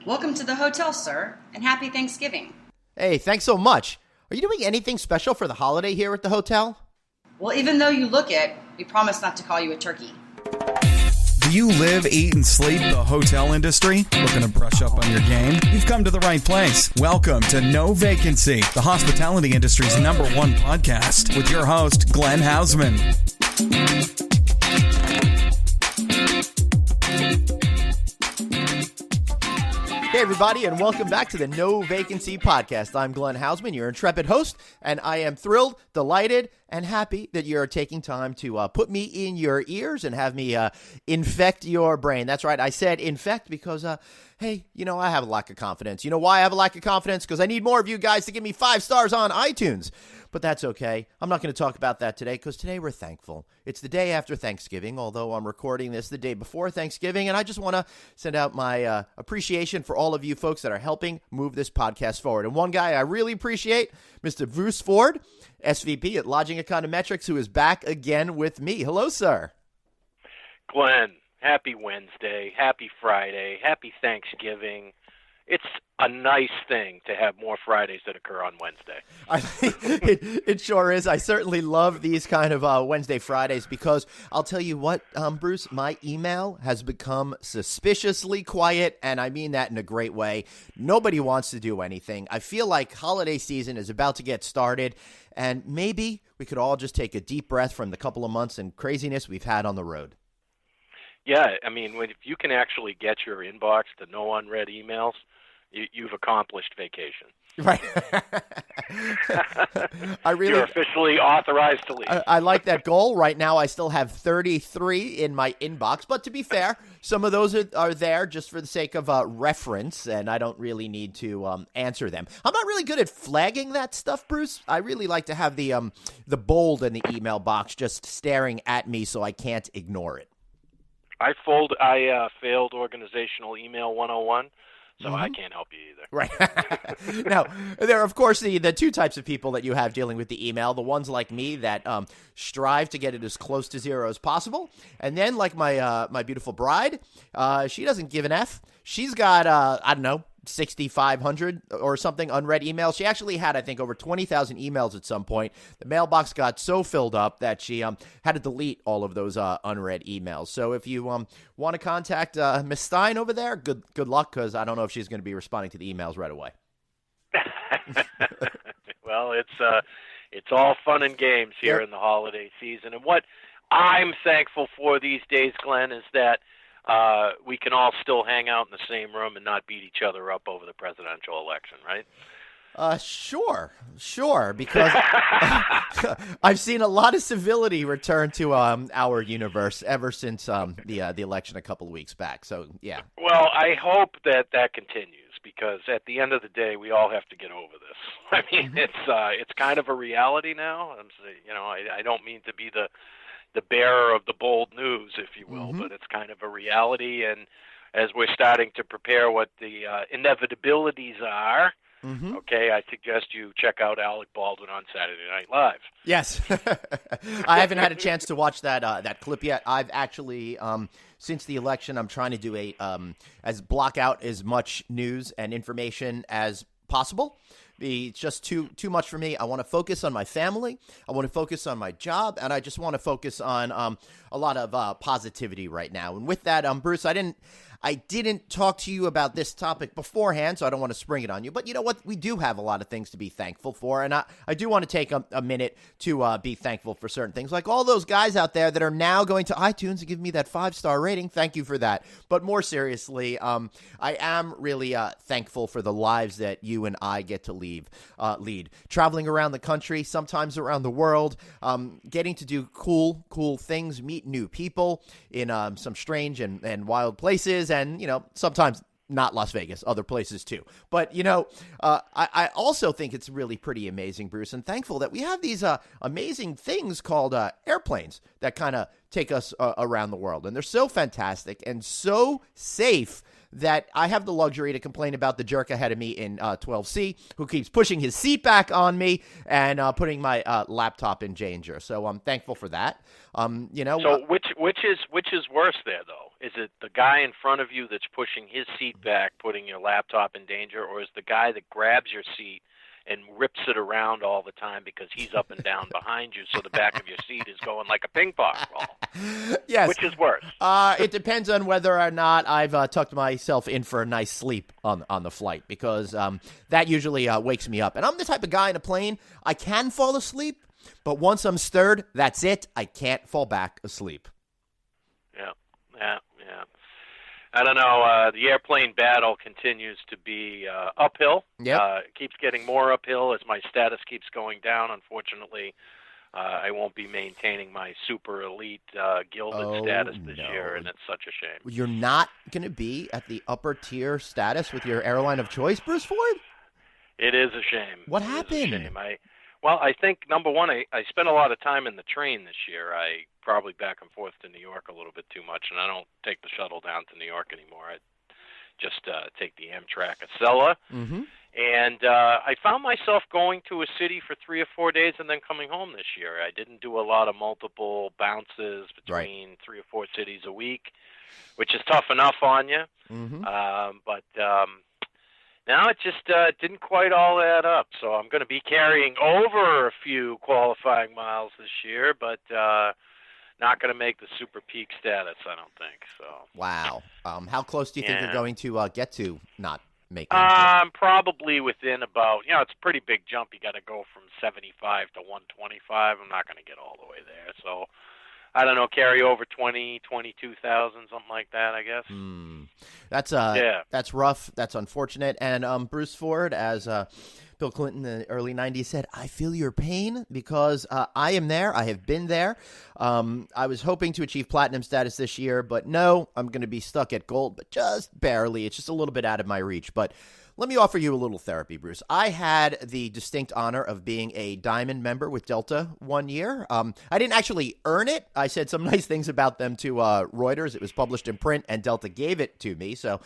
Welcome to the hotel, sir, and happy Thanksgiving. Hey, thanks so much. Are you doing anything special for the holiday here at the hotel? Well, even though you look it, we promise not to call you a turkey. Do you live, eat, and sleep the hotel industry? Looking to brush up on your game? You've come to the right place. Welcome to No Vacancy, the hospitality industry's #1 podcast, with your host, Glenn Hausman. Hey, everybody, and welcome back to the No Vacancy podcast. I'm Glenn Hausman, your intrepid host, and I am thrilled, delighted, and happy that you're taking time to put me in your ears and have me infect your brain. That's right, I said infect because, hey, I have a lack of confidence. You know why I have a lack of confidence? Because I need more of you guys to give me 5 stars on iTunes. But that's okay. I'm not going to talk about that today because today we're thankful. It's the day after Thanksgiving, although I'm recording this the day before Thanksgiving, and I just want to send out my appreciation for all of you folks that are helping move this podcast forward. And one guy I really appreciate, Mr. Bruce Ford, SVP at Lodging Econometrics, who is back again with me. Hello, sir. Glenn, happy Wednesday, happy Friday, happy Thanksgiving. It's a nice thing to have more Fridays that occur on Wednesday. It sure is. I certainly love these kind of Wednesday Fridays because I'll tell you what, Bruce, my email has become suspiciously quiet, and I mean that in a great way. Nobody wants to do anything. I feel like holiday season is about to get started, and maybe we could all just take a deep breath from the couple of months and craziness we've had on the road. Yeah, I mean, if you can actually get your inbox to no unread emails, you've accomplished vacation. Right. You're officially authorized to leave. I like that goal. Right now, I still have 33 in my inbox. But to be fair, some of those are there just for the sake of reference, and I don't really need to answer them. I'm not really good at flagging that stuff, Bruce. I really like to have the bold in the email box just staring at me so I can't ignore it. I failed organizational email 101. So I can't help you either. Right. Now, there are, of course, the 2 types of people that you have dealing with the email. The ones like me that strive to get it as close to 0 as possible. And then, like my beautiful bride, she doesn't give an F. She's got, 6,500 or something unread emails. She actually had, I think, over 20,000 emails at some point. The mailbox got so filled up that she had to delete all of those unread emails. So if you want to contact Miss Stein over there, good luck, because I don't know if she's going to be responding to the emails right away. Well, it's all fun and games here in the holiday season. And what I'm thankful for these days, Glenn, is that we can all still hang out in the same room and not beat each other up over the presidential election, right? Sure, because I've seen a lot of civility return to our universe ever since the election a couple of weeks back. So, yeah. Well, I hope that continues, because at the end of the day, we all have to get over this. I mean, it's kind of a reality now. I don't mean to be the bearer of the bold news, if you will, but it's kind of a reality. And as we're starting to prepare what the inevitabilities are, okay, I suggest you check out Alec Baldwin on Saturday Night Live. Yes. I haven't had a chance to watch that clip yet. I've actually, since the election, I'm trying to do block out as much news and information as possible. It's just too much for me. I want to focus on my family. I want to focus on my job, and I just want to focus on a lot of positivity right now. And with that, Bruce, I didn't talk to you about this topic beforehand, so I don't want to spring it on you. But you know what? We do have a lot of things to be thankful for, and I do want to take a minute to be thankful for certain things, like all those guys out there that are now going to iTunes and give me that 5-star rating. Thank you for that. But more seriously, I am really thankful for the lives that you and I get to lead. Traveling around the country, sometimes around the world, getting to do cool things, meet new people in some strange and wild places. And, sometimes not Las Vegas, other places too. But, I also think it's really pretty amazing, Bruce, and thankful that we have these amazing things called airplanes that kind of take us around the world. And they're so fantastic and so safe that I have the luxury to complain about the jerk ahead of me in 12C who keeps pushing his seat back on me and putting my laptop in danger. So I'm thankful for that. So which is worse there, though? is it the guy in front of you that's pushing his seat back, putting your laptop in danger, or is the guy that grabs your seat and rips it around all the time because he's up and down behind you, so the back of your seat is going like a ping pong ball? Yes. Which is worse? It depends on whether or not I've tucked myself in for a nice sleep on the flight, because that usually wakes me up. And I'm the type of guy in a plane, I can fall asleep, but once I'm stirred, that's it. I can't fall back asleep. Yeah. I don't know. The airplane battle continues to be uphill. Yep. It keeps getting more uphill as my status keeps going down. Unfortunately, I won't be maintaining my super elite gilded status this year, and it's such a shame. You're not going to be at the upper tier status with your airline of choice, Bruce Ford? It is a shame. What happened? I think, number one, I spent a lot of time in the train this year. I probably back and forth to New York a little bit too much, and I don't take the shuttle down to New York anymore. I just take the Amtrak Acela. Mm-hmm. And I found myself going to a city for 3 or 4 days and then coming home this year. I didn't do a lot of multiple bounces between 3 or 4 cities a week, which is tough enough on you. Mm-hmm. But now it just didn't quite all add up. So I'm going to be carrying over a few qualifying miles this year, but not going to make the super peak status, I don't think. So. Wow. How close do you think you're going to get to not making it? I'm probably within about, it's a pretty big jump. You got to go from 75 to 125. I'm not going to get all the way there. So, I don't know, carry over 22,000, something like that, I guess. That's rough. That's unfortunate. And Bruce Ford, as Bill Clinton in the early 90s said, I feel your pain because I am there. I have been there. I was hoping to achieve platinum status this year, but no, I'm going to be stuck at gold, but just barely. It's just a little bit out of my reach. But let me offer you a little therapy, Bruce. I had the distinct honor of being a diamond member with Delta one year. I didn't actually earn it. I said some nice things about them to Reuters. It was published in print, and Delta gave it to me. So,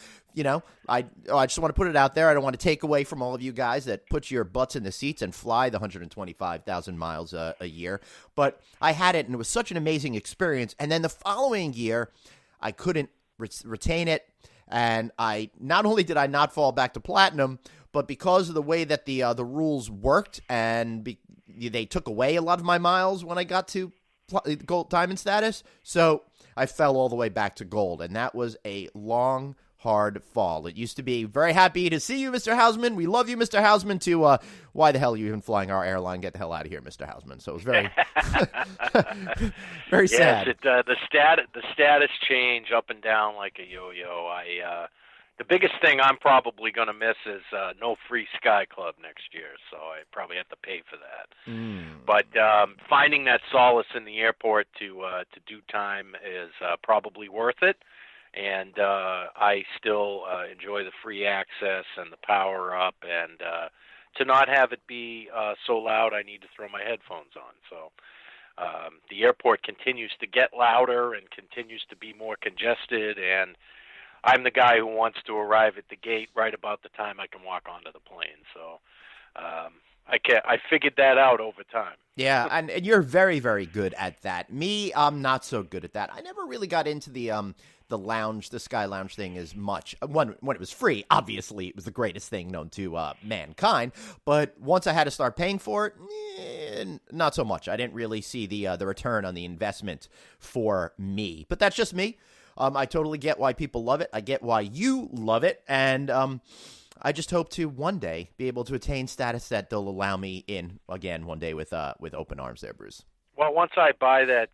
I just want to put it out there. I don't want to take away from all of you guys that put your butts in the seats and fly the 125,000 miles a year. But I had it, and it was such an amazing experience. And then the following year, I couldn't retain it. And not only did I not fall back to platinum, but because of the way that the rules worked, and they took away a lot of my miles when I got to gold diamond status, so I fell all the way back to gold, and that was a long, hard fall. It used to be very happy to see you, Mr. Hausman. We love you, Mr. Hausman. To why the hell are you even flying our airline? Get the hell out of here, Mr. Hausman. So it was very, very sad. Yes, the status change up and down like a yo-yo. The biggest thing I'm probably going to miss is no free Sky Club next year, so I probably have to pay for that. But finding that solace in the airport to do time is probably worth it. And I still enjoy the free access and the power up, and to not have it be so loud I need to throw my headphones on. So the airport continues to get louder and continues to be more congested, and I'm the guy who wants to arrive at the gate right about the time I can walk onto the plane. So I figured that out over time. Yeah, and you're very, very good at that. Me, I'm not so good at that. I never really got into the lounge, the Sky Lounge thing as much. When it was free, obviously it was the greatest thing known to mankind. But once I had to start paying for it, not so much. I didn't really see the return on the investment for me. But that's just me. I totally get why people love it. I get why you love it. And I just hope to one day be able to attain status that they'll allow me in again one day with open arms there, Bruce. Well, once I buy that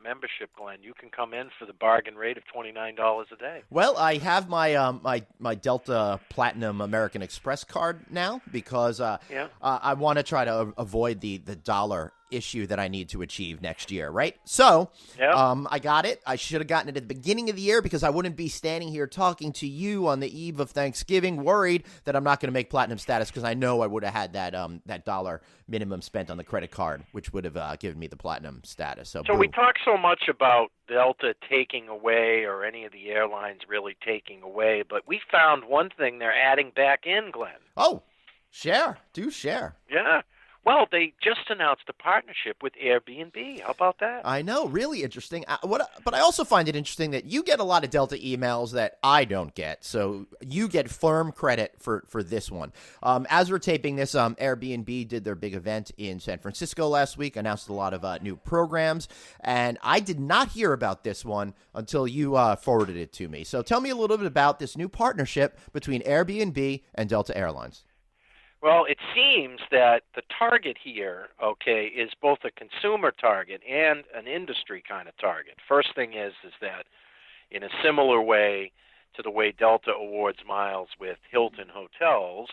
membership, Glenn, you can come in for the bargain rate of $29 a day. Well, I have my my Delta Platinum American Express card now because I want to try to avoid the dollar issue that I need to achieve next year, right? So I got it. I should have gotten it at the beginning of the year because I wouldn't be standing here talking to you on the eve of Thanksgiving worried that I'm not going to make platinum status because I know I would have had that dollar minimum spent on the credit card, which would have given me the platinum status. So we talk so much about Delta taking away or any of the airlines really taking away, but we found one thing they're adding back in, Glenn. Oh, share. Do share. Yeah. Well, they just announced a partnership with Airbnb. How about that? I know, really interesting. But I also find it interesting that you get a lot of Delta emails that I don't get, so you get firm credit for this one. As we're taping this, Airbnb did their big event in San Francisco last week, announced a lot of new programs, and I did not hear about this one until you forwarded it to me. So tell me a little bit about this new partnership between Airbnb and Delta Airlines. Well, it seems that the target here, okay, is both a consumer target and an industry kind of target. First thing is that in a similar way to the way Delta awards miles with Hilton hotels,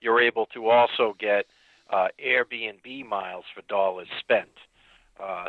you're able to also get Airbnb miles for dollars spent.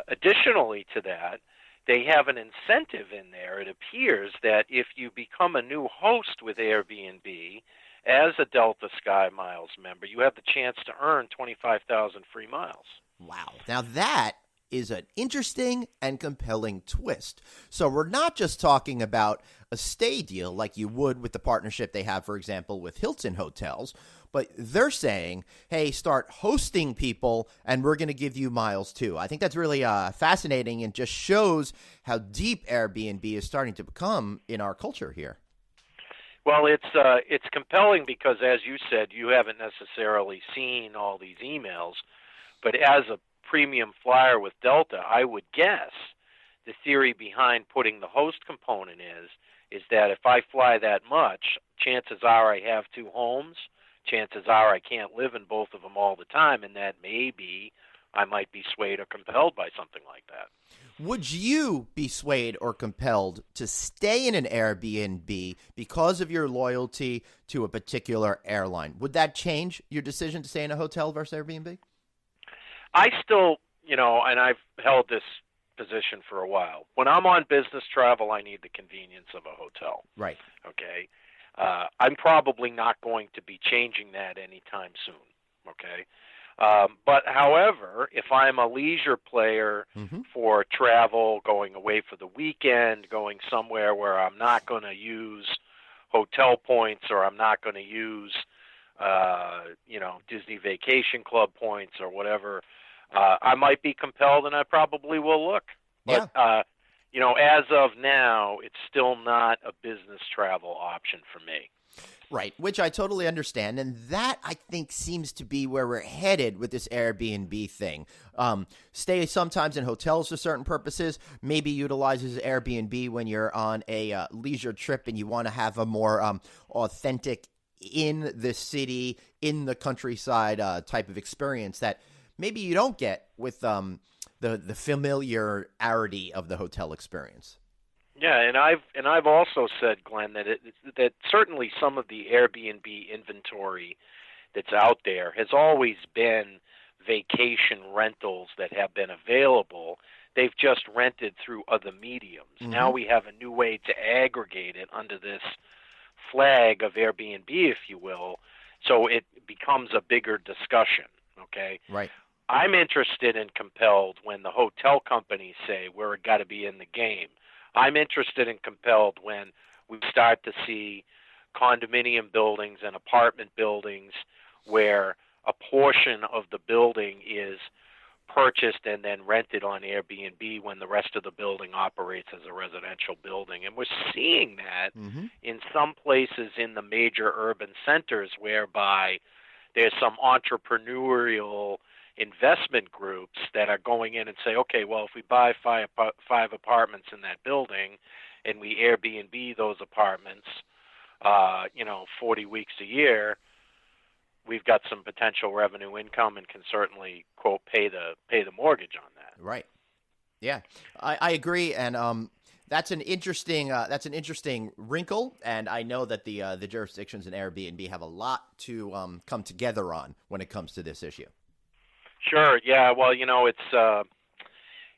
Additionally to that, they have an incentive in there. It appears that if you become a new host with Airbnb, as a Delta Sky Miles member, you have the chance to earn 25,000 free miles. Wow. Now that is an interesting and compelling twist. So we're not just talking about a stay deal like you would with the partnership they have, for example, with Hilton hotels, but they're saying, hey, start hosting people and we're going to give you miles too. I think that's really fascinating and just shows how deep Airbnb is starting to become in our culture here. Well, it's compelling because, as you said, you haven't necessarily seen all these emails, but as a premium flyer with Delta, I would guess the theory behind putting the host component is that if I fly that much, chances are I have two homes, chances are I can't live in both of them all the time, and that maybe I might be swayed or compelled by something like that. Would you be swayed or compelled to stay in an Airbnb because of your loyalty to a particular airline? Would that change your decision to stay in a hotel versus Airbnb? I still, and I've held this position for a while. When I'm on business travel, I need the convenience of a hotel. Right. Okay. I'm probably not going to be changing that anytime soon. Okay. But however, if I'm a leisure player for travel, going away for the weekend, going somewhere where I'm not going to use hotel points or I'm not going to use, Disney Vacation Club points or whatever, I might be compelled and I probably will look. But, as of now, it's still not a business travel option for me. Right, which I totally understand. And that, I think, seems to be where we're headed with this Airbnb thing. Stay sometimes in hotels for certain purposes, maybe utilizes Airbnb when you're on a leisure trip and you want to have a more authentic in the city, in the countryside type of experience that maybe you don't get with the familiarity of the hotel experience. Yeah, and I've also said, Glenn, that certainly some of the Airbnb inventory that's out there has always been vacation rentals that have been available. They've just rented through other mediums. Mm-hmm. Now we have a new way to aggregate it under this flag of Airbnb, if you will, so it becomes a bigger discussion, okay? Right. I'm interested and compelled when the hotel companies say we're got to be in the game. I'm interested and compelled when we start to see condominium buildings and apartment buildings where a portion of the building is purchased and then rented on Airbnb when the rest of the building operates as a residential building. And we're seeing that in some places in the major urban centers whereby there's some entrepreneurial investment groups that are going in and say, okay, well, if we buy five apartments in that building and we Airbnb those apartments, 40 weeks a year, we've got some potential revenue income and can certainly, quote, pay the mortgage on that. Right. Yeah, I agree, and that's an interesting wrinkle, and I know that the jurisdictions in Airbnb have a lot to come together on when it comes to this issue. Sure. Yeah. Well,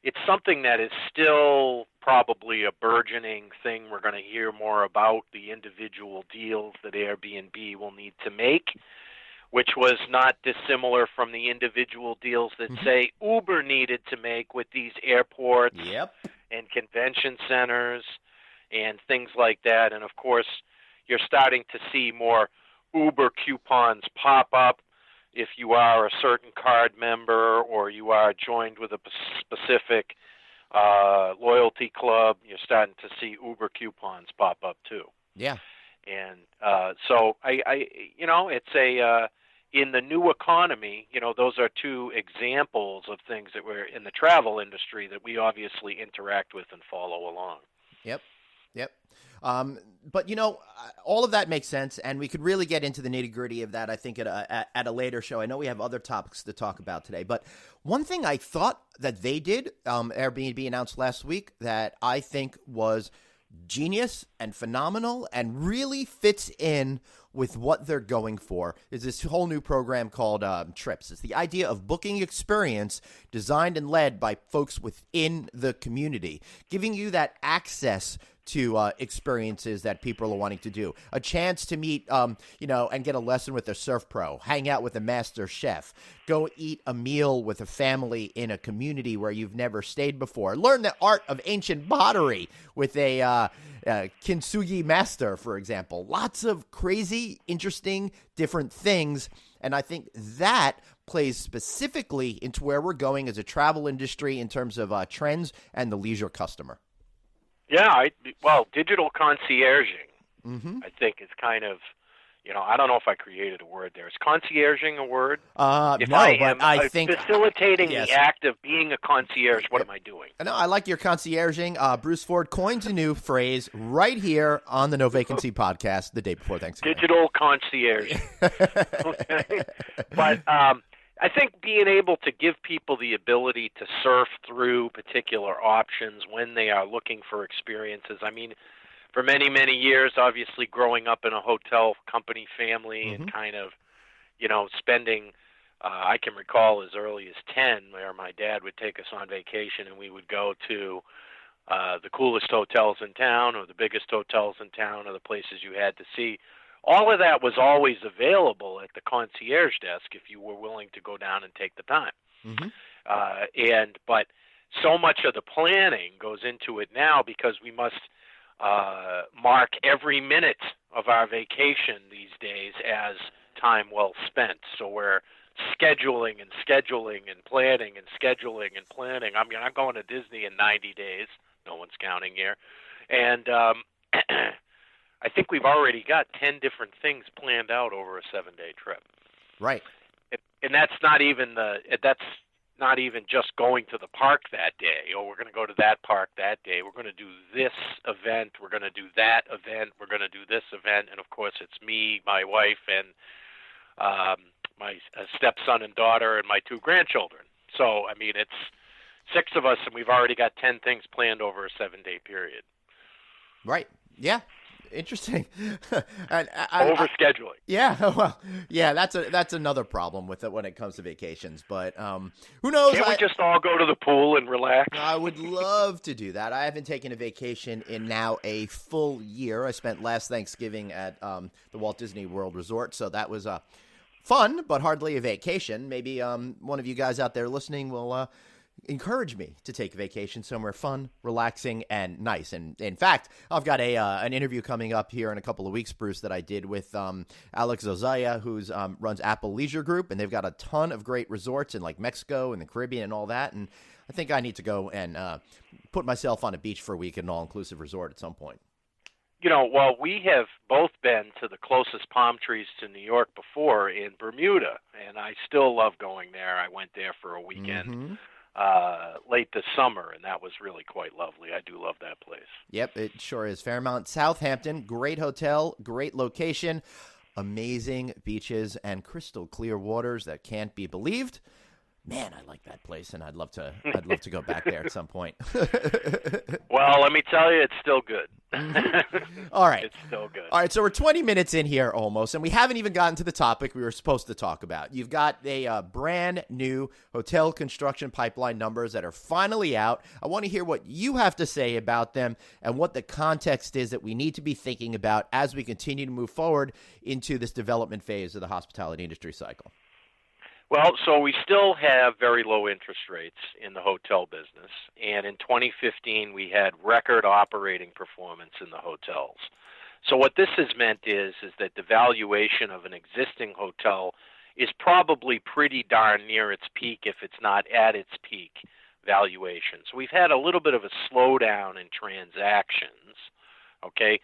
it's something that is still probably a burgeoning thing. We're going to hear more about the individual deals that Airbnb will need to make, which was not dissimilar from the individual deals that, say, Uber needed to make with these airports and convention centers and things like that. And, of course, you're starting to see more Uber coupons pop up if you are a certain card member or you are joined with a specific loyalty club, you're starting to see Uber coupons pop up too. Yeah. And so it's in the new economy, those are two examples of things that we're in the travel industry that we obviously interact with and follow along. Yep. But all of that makes sense, and we could really get into the nitty-gritty of that, I think, at a later show. I know we have other topics to talk about today, but one thing I thought that they did, Airbnb announced last week, that I think was genius and phenomenal and really fits in with what they're going for, is this whole new program called Trips. It's the idea of booking experience designed and led by folks within the community, giving you that access to experiences that people are wanting to do. A chance to meet, and get a lesson with a surf pro, hang out with a master chef, go eat a meal with a family in a community where you've never stayed before, learn the art of ancient pottery with a kintsugi master, for example. Lots of crazy, interesting, different things. And I think that plays specifically into where we're going as a travel industry in terms of trends and the leisure customer. Yeah, digital concierging, I think is kind of, I don't know if I created a word there. Is concierging a word? I think facilitating the act of being a concierge, what am I doing? No, I like your concierging. Bruce Ford coins a new phrase right here on the No Vacancy podcast the day before Thanksgiving. Digital concierge. Okay. But I think being able to give people the ability to surf through particular options when they are looking for experiences. I mean, for many, many years, obviously growing up in a hotel company family and kind of, spending, I can recall as early as 10 where my dad would take us on vacation and we would go to the coolest hotels in town or the biggest hotels in town or the places you had to see. All of that was always available at the concierge desk if you were willing to go down and take the time. But so much of the planning goes into it now because we must mark every minute of our vacation these days as time well spent. So we're scheduling and planning and scheduling and planning. I mean, I'm going to Disney in 90 days. No one's counting here. And I think we've already got 10 different things planned out over a 7-day trip. Right. And that's not even just going to the park that day, or we're going to go to that park that day. We're going to do this event. We're going to do that event. We're going to do this event. And, of course, it's me, my wife, and my stepson and daughter and my 2 grandchildren. So, I mean, it's 6 of us, and we've already got 10 things planned over a 7-day period. Right. Yeah. Interesting. Overscheduling. That's another problem with it when it comes to vacations. But who knows? Can't we just all go to the pool and relax? I would love to do that. I haven't taken a vacation in now a full year. I spent last Thanksgiving at the Walt Disney World Resort, so that was fun, but hardly a vacation. Maybe one of you guys out there listening will encourage me to take a vacation somewhere fun, relaxing, and nice. And in fact, I've got an interview coming up here in a couple of weeks, Bruce, that I did with Alex Zozaya, who's runs Apple Leisure Group, and they've got a ton of great resorts in like Mexico and the Caribbean and all that. And I think I need to go and put myself on a beach for a week at an all-inclusive resort at some point. We have both been to the closest palm trees to New York before in Bermuda, and I still love going there. I went there for a weekend. Late this summer, and that was really quite lovely. I do love that place. Yep, it sure is. Fairmont, Southampton, great hotel, great location, amazing beaches, and crystal clear waters that can't be believed. Man, I like that place, and I'd love to go back there at some point. Well, let me tell you, it's still good. All right. It's still good. All right, so we're 20 minutes in here almost, and we haven't even gotten to the topic we were supposed to talk about. You've got a brand new hotel construction pipeline numbers that are finally out. I want to hear what you have to say about them and what the context is that we need to be thinking about as we continue to move forward into this development phase of the hospitality industry cycle. Well, so we still have very low interest rates in the hotel business, and in 2015 we had record operating performance in the hotels. So what this has meant is that the valuation of an existing hotel is probably pretty darn near its peak, if it's not at its peak valuation. So we've had a little bit of a slowdown in transactions, okay?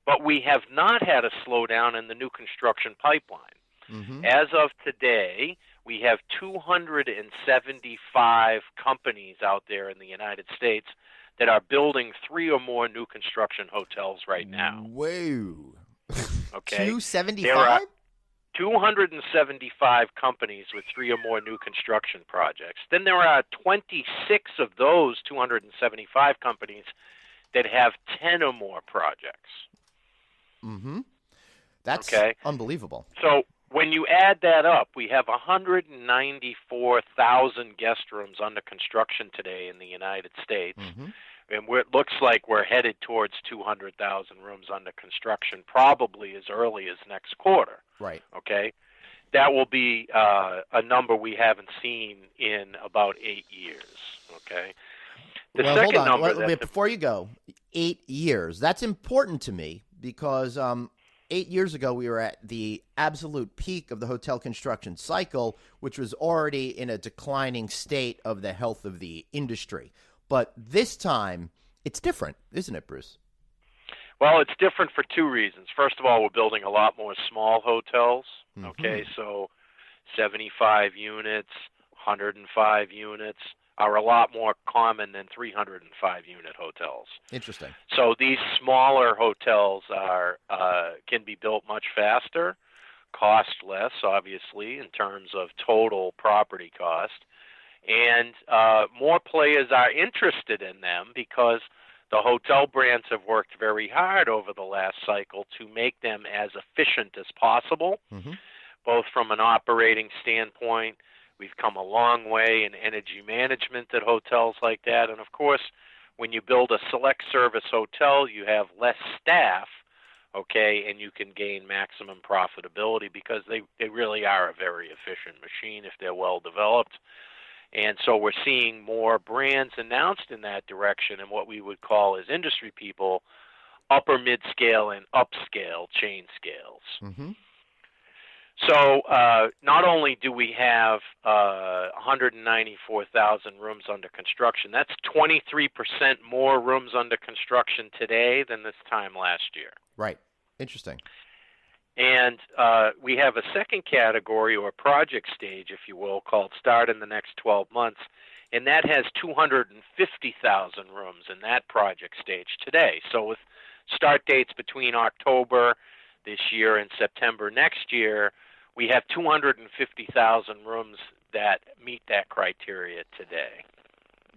But we have not had a slowdown in the new construction pipeline. Mm-hmm. As of today, we have 275 companies out there in the United States that are building 3 or more new construction hotels right now. Whoa. Okay? 275? 275 companies with 3 or more new construction projects. Then there are 26 of those 275 companies that have 10 or more projects. Mm-hmm. That's unbelievable. So when you add that up, we have 194,000 guest rooms under construction today in the United States. Mm-hmm. And it looks like we're headed towards 200,000 rooms under construction, probably as early as next quarter. Right. Okay? That will be a number we haven't seen in about 8 years. Okay? The second hold on. number before you go, 8 years. That's important to me because 8 years ago we were at the absolute peak of the hotel construction cycle, which was already in a declining state of the health of the industry. But this time, it's different, isn't it, Bruce? Well, it's different for 2 reasons. First of all, we're building a lot more small hotels, okay? Mm-hmm. So 75 units, 105 units are a lot more common than 305-unit hotels. Interesting. So these smaller hotels can be built much faster, cost less, obviously, in terms of total property cost. And more players are interested in them because the hotel brands have worked very hard over the last cycle to make them as efficient as possible, mm-hmm. both from an operating standpoint. We've come a long way in energy management at hotels like that. And, of course, when you build a select service hotel, you have less staff, okay, and you can gain maximum profitability because they really are a very efficient machine if they're well developed. And so we're seeing more brands announced in that direction and what we would call as industry people upper mid-scale and upscale chain scales. Mm-hmm. So not only do we have 194,000 rooms under construction, that's 23% more rooms under construction today than this time last year. Right. Interesting. And we have a second category or project stage, if you will, called Start in the Next 12 Months, and that has 250,000 rooms in that project stage today. So with start dates between October this year and September next year, we have 250,000 rooms that meet that criteria today.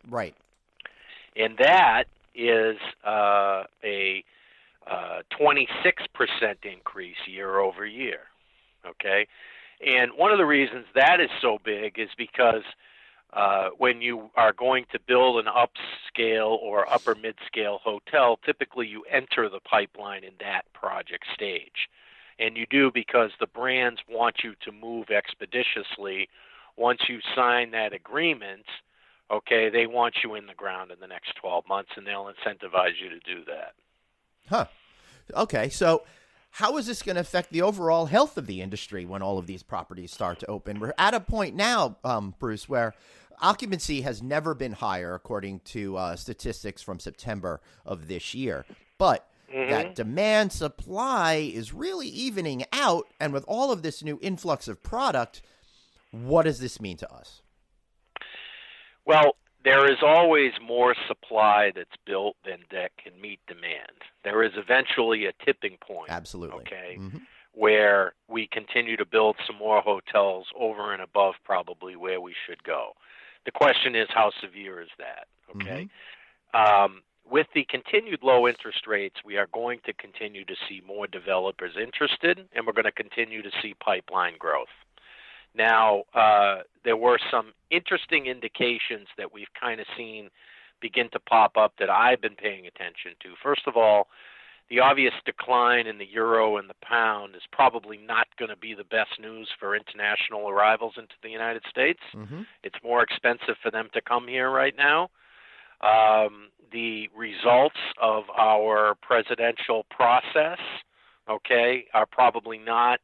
Right. And that is a 26% increase year over year, okay? And one of the reasons that is so big is because when you are going to build an upscale or upper mid-scale hotel, typically you enter the pipeline in that project stage. And you do because the brands want you to move expeditiously. Once you sign that agreement, okay, they want you in the ground in the next 12 months, and they'll incentivize you to do that. Huh. Okay, so how is this going to affect the overall health of the industry when all of these properties start to open? We're at a point now, Bruce, where occupancy has never been higher, according to statistics from September of this year. But that demand supply is really evening out, and with all of this new influx of product, what does this mean to us? Well, there is always more supply that's built than that can meet demand. There is eventually a tipping point. Absolutely. Okay, mm-hmm. where we continue to build some more hotels over and above probably where we should go. The question is, how severe is that? Okay. Mm-hmm. With the continued low interest rates, we are going to continue to see more developers interested, and we're going to continue to see pipeline growth. Now, there were some interesting indications that we've kind of seen begin to pop up that I've been paying attention to. First of all, the obvious decline in the euro and the pound is probably not going to be the best news for international arrivals into the United States. Mm-hmm. It's more expensive for them to come here right now. The results of our presidential process, okay, are probably not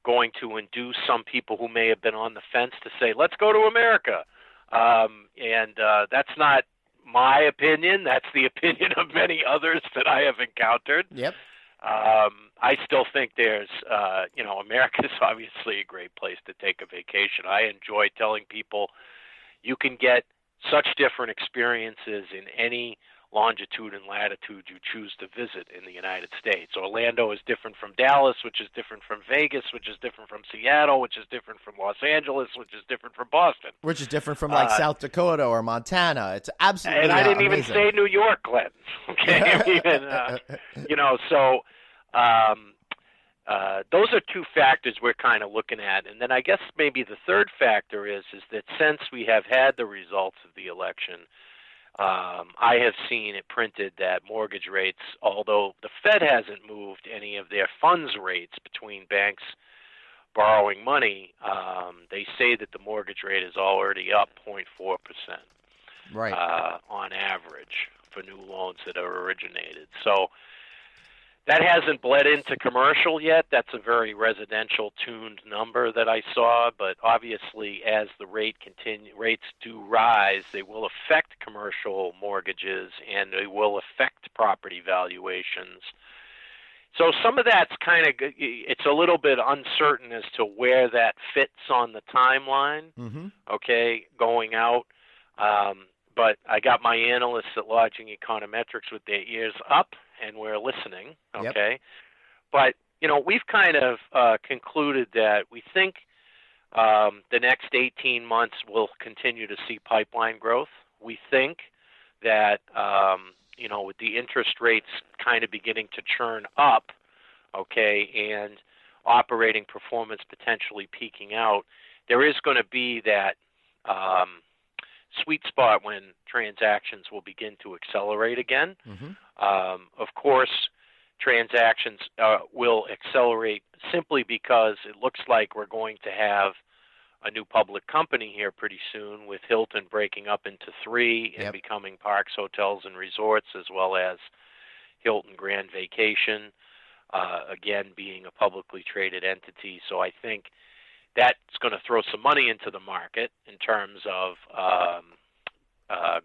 going to induce some people who may have been on the fence to say, let's go to America. And that's not my opinion. That's the opinion of many others that I have encountered. Yep. I still think there's, America's obviously a great place to take a vacation. I enjoy telling people you can get such different experiences in any longitude and latitude you choose to visit in the United States. Orlando is different from Dallas, which is different from Vegas, which is different from Seattle, which is different from Los Angeles, which is different from Boston. Which is different from like South Dakota or Montana. It's absolutely And I didn't amazing. even say New York, Glenn. Okay, those are two factors we're kind of looking at. And then I guess maybe the third factor is that since we have had the results of the election, I have seen it printed that mortgage rates, although the Fed hasn't moved any of their funds rates between banks borrowing money, they say that the mortgage rate is already up 0.4%, right, on average for new loans that are originated. So that hasn't bled into commercial yet. That's a very residential tuned number that I saw, but obviously as the rates do rise, they will affect commercial mortgages and they will affect property valuations. So some of that's it's a little bit uncertain as to where that fits on the timeline, okay, going out. But I got my analysts at Lodging Econometrics with their ears up, and we're listening, okay? Yep. But, we've kind of concluded that we think the next 18 months we'll continue to see pipeline growth. We think that, with the interest rates kind of beginning to churn up, okay, and operating performance potentially peaking out, there is going to be that sweet spot when transactions will begin to accelerate again. Of course, transactions will accelerate simply because it looks like we're going to have a new public company here pretty soon, with Hilton breaking up into three and becoming Parks, Hotels, and Resorts, as well as Hilton Grand Vacation, again being a publicly traded entity. So I think that's going to throw some money into the market in terms of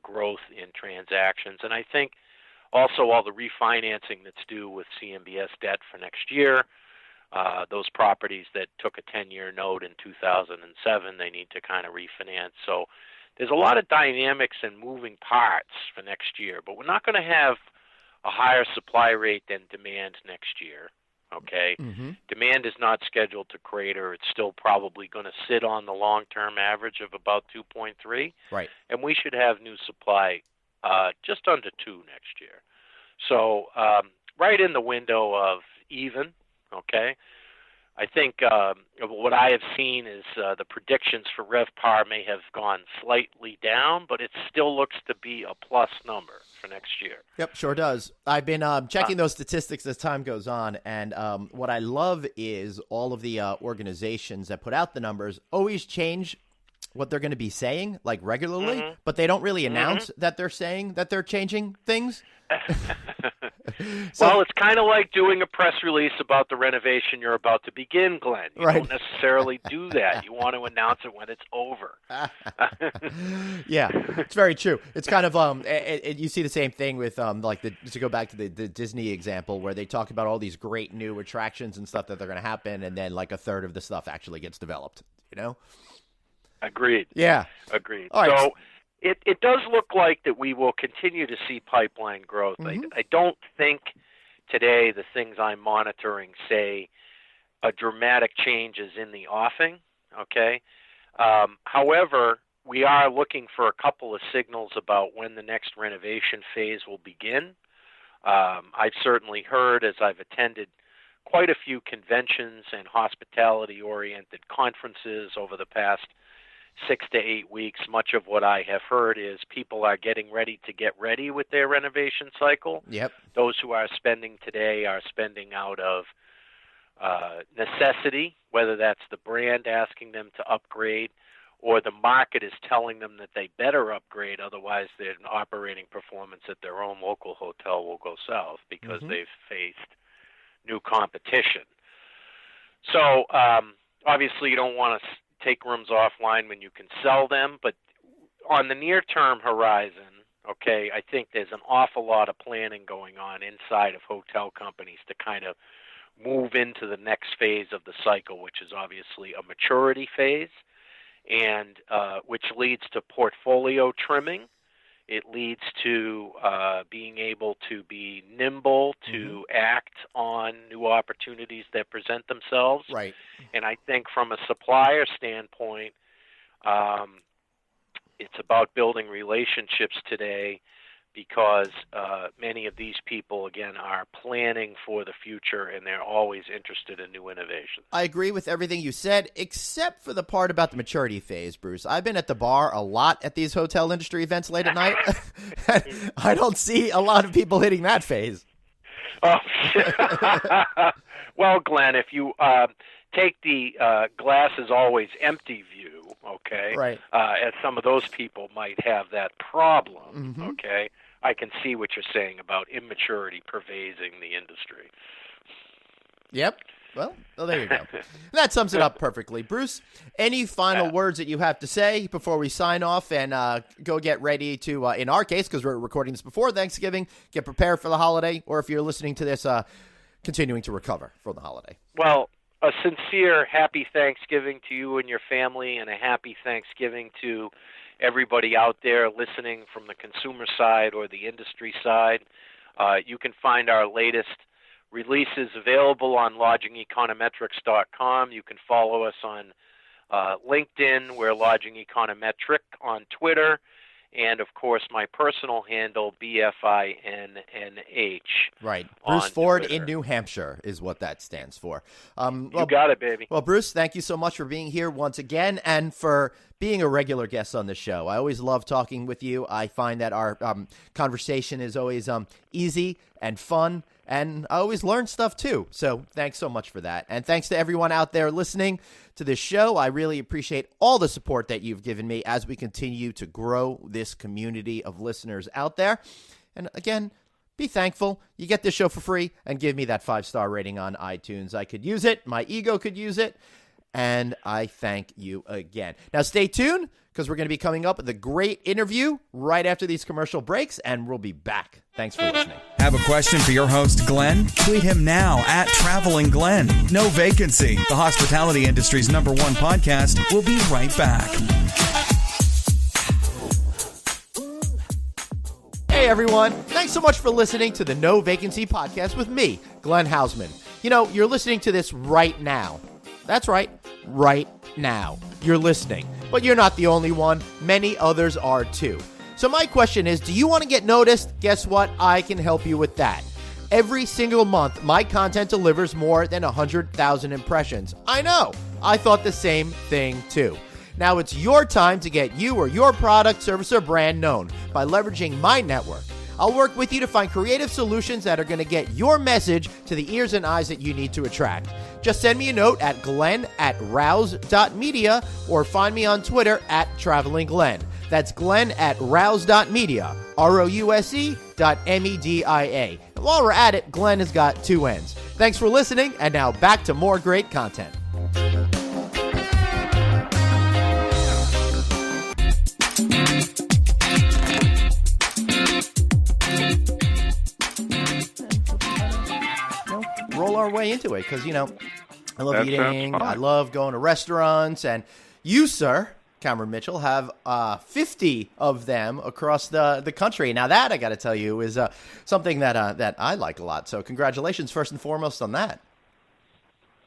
growth in transactions. And I think also all the refinancing that's due with CMBS debt for next year, those properties that took a 10-year note in 2007, they need to kind of refinance. So there's a lot of dynamics and moving parts for next year, but we're not going to have a higher supply rate than demand next year. Okay, demand is not scheduled to crater. It's still probably going to sit on the long-term average of about 2.3. Right. And we should have new supply just under 2 next year. So right in the window of even, okay? I think what I have seen is the predictions for RevPAR may have gone slightly down, but it still looks to be a plus number for next year. Yep, sure does. I've been checking those statistics as time goes on, and what I love is all of the organizations that put out the numbers always change what they're going to be saying, like regularly, but they don't really announce that they're saying that they're changing things. Well, it's kind of like doing a press release about the renovation you're about to begin, Glenn. You don't necessarily do that. You want to announce it when it's over. Yeah, it's very true. It's kind of you see the same thing with to go back to the Disney example, where they talk about all these great new attractions and stuff that they're going to happen, and then like a third of the stuff actually gets developed. Agreed. Yeah. Agreed. All right. So it does look like that we will continue to see pipeline growth. I don't think today the things I'm monitoring say a dramatic change is in the offing, okay? However, we are looking for a couple of signals about when the next renovation phase will begin. I've certainly heard, as I've attended quite a few conventions and hospitality-oriented conferences over the past 6 to 8 weeks, much of what I have heard is people are getting ready to get ready with their renovation cycle. Yep. Those who are spending today are spending out of necessity, whether that's the brand asking them to upgrade or the market is telling them that they better upgrade, otherwise their operating performance at their own local hotel will go south because they've faced new competition. So obviously you don't want to take rooms offline when you can sell them, but on the near-term horizon, okay, I think there's an awful lot of planning going on inside of hotel companies to kind of move into the next phase of the cycle, which is obviously a maturity phase, and which leads to portfolio trimming. It leads to being able to be nimble, to act on new opportunities that present themselves. Right. And I think from a supplier standpoint, it's about building relationships today, because many of these people, again, are planning for the future, and they're always interested in new innovations. I agree with everything you said, except for the part about the maturity phase, Bruce. I've been at the bar a lot at these hotel industry events late at night. I don't see a lot of people hitting that phase. Oh, well, Glenn, if you take the glass is always empty view, okay, right, as some of those people might have that problem, okay, I can see what you're saying about immaturity pervading the industry. Yep. Well, there you go. That sums it up perfectly. Bruce, any final words that you have to say before we sign off and go get ready to, in our case, because we're recording this before Thanksgiving, get prepared for the holiday, or if you're listening to this, continuing to recover for the holiday? Well, a sincere happy Thanksgiving to you and your family, and a happy Thanksgiving to everybody out there listening from the consumer side or the industry side. You can find our latest releases available on lodgingeconometrics.com. You can follow us on LinkedIn. We're Lodging Econometric, on Twitter, and, of course, my personal handle, BFINNH. Right. Bruce Ford Twitter. in New Hampshire is what that stands for. You got it, baby. Well, Bruce, thank you so much for being here once again and for being a regular guest on the show. I always love talking with you. I find that our conversation is always easy and fun, and I always learn stuff too. So thanks so much for that. And thanks to everyone out there listening to this show. I really appreciate all the support that you've given me as we continue to grow this community of listeners out there. And again, be thankful. You get this show for free, and give me that 5-star rating on iTunes. I could use it. My ego could use it. And I thank you again. Now, stay tuned, because we're going to be coming up with a great interview right after these commercial breaks, and we'll be back. Thanks for listening. Have a question for your host, Glenn? Tweet him now at Traveling Glenn. No Vacancy, the hospitality industry's #1 podcast. We'll be right back. Hey, everyone. Thanks so much for listening to the No Vacancy podcast with me, Glenn Hausman. You know, you're listening to this right now. That's right, right now. You're listening. But you're not the only one. Many others are too. So my question is, do you want to get noticed? Guess what? I can help you with that. Every single month, my content delivers more than 100,000 impressions. I know. I thought the same thing too. Now it's your time to get you or your product, service, or brand known by leveraging my network. I'll work with you to find creative solutions that are going to get your message to the ears and eyes that you need to attract. Just send me a note at glenn@rouse.media or find me on Twitter at travelingglenn. That's glenn@rouse.media, ROUSE.MEDIA. And while we're at it, Glenn has got 2 N's. Thanks for listening, and now back to more great content. Roll our way into it, because, you know, I love eating, I love going to restaurants, and you, sir, Cameron Mitchell, have 50 of them across the country. Now that, I got to tell you, is something that I like a lot. So congratulations, first and foremost, on that.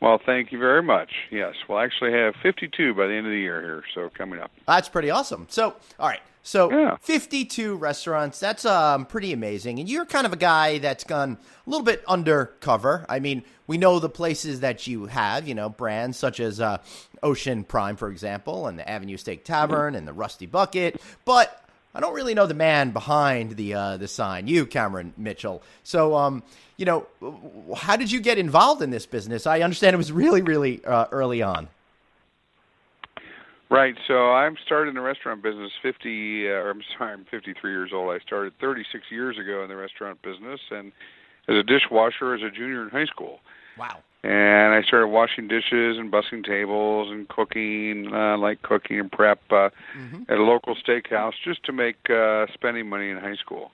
Well, thank you very much. Yes, we'll actually have 52 by the end of the year here, so coming up. That's pretty awesome. So, all right. So, 52 restaurants, that's pretty amazing. And you're kind of a guy that's gone a little bit undercover. I mean, we know the places that you have, you know, brands such as Ocean Prime, for example, and the Avenue Steak Tavern and the Rusty Bucket. But I don't really know the man behind the sign, you, Cameron Mitchell. So, you know, how did you get involved in this business? I understand it was really, really early on. Right, so I'm started in the restaurant business I'm 53 years old. I started 36 years ago in the restaurant business, and as a dishwasher as a junior in high school. Wow. And I started washing dishes and bussing tables and cooking, like cooking and prep at a local steakhouse just to make spending money in high school.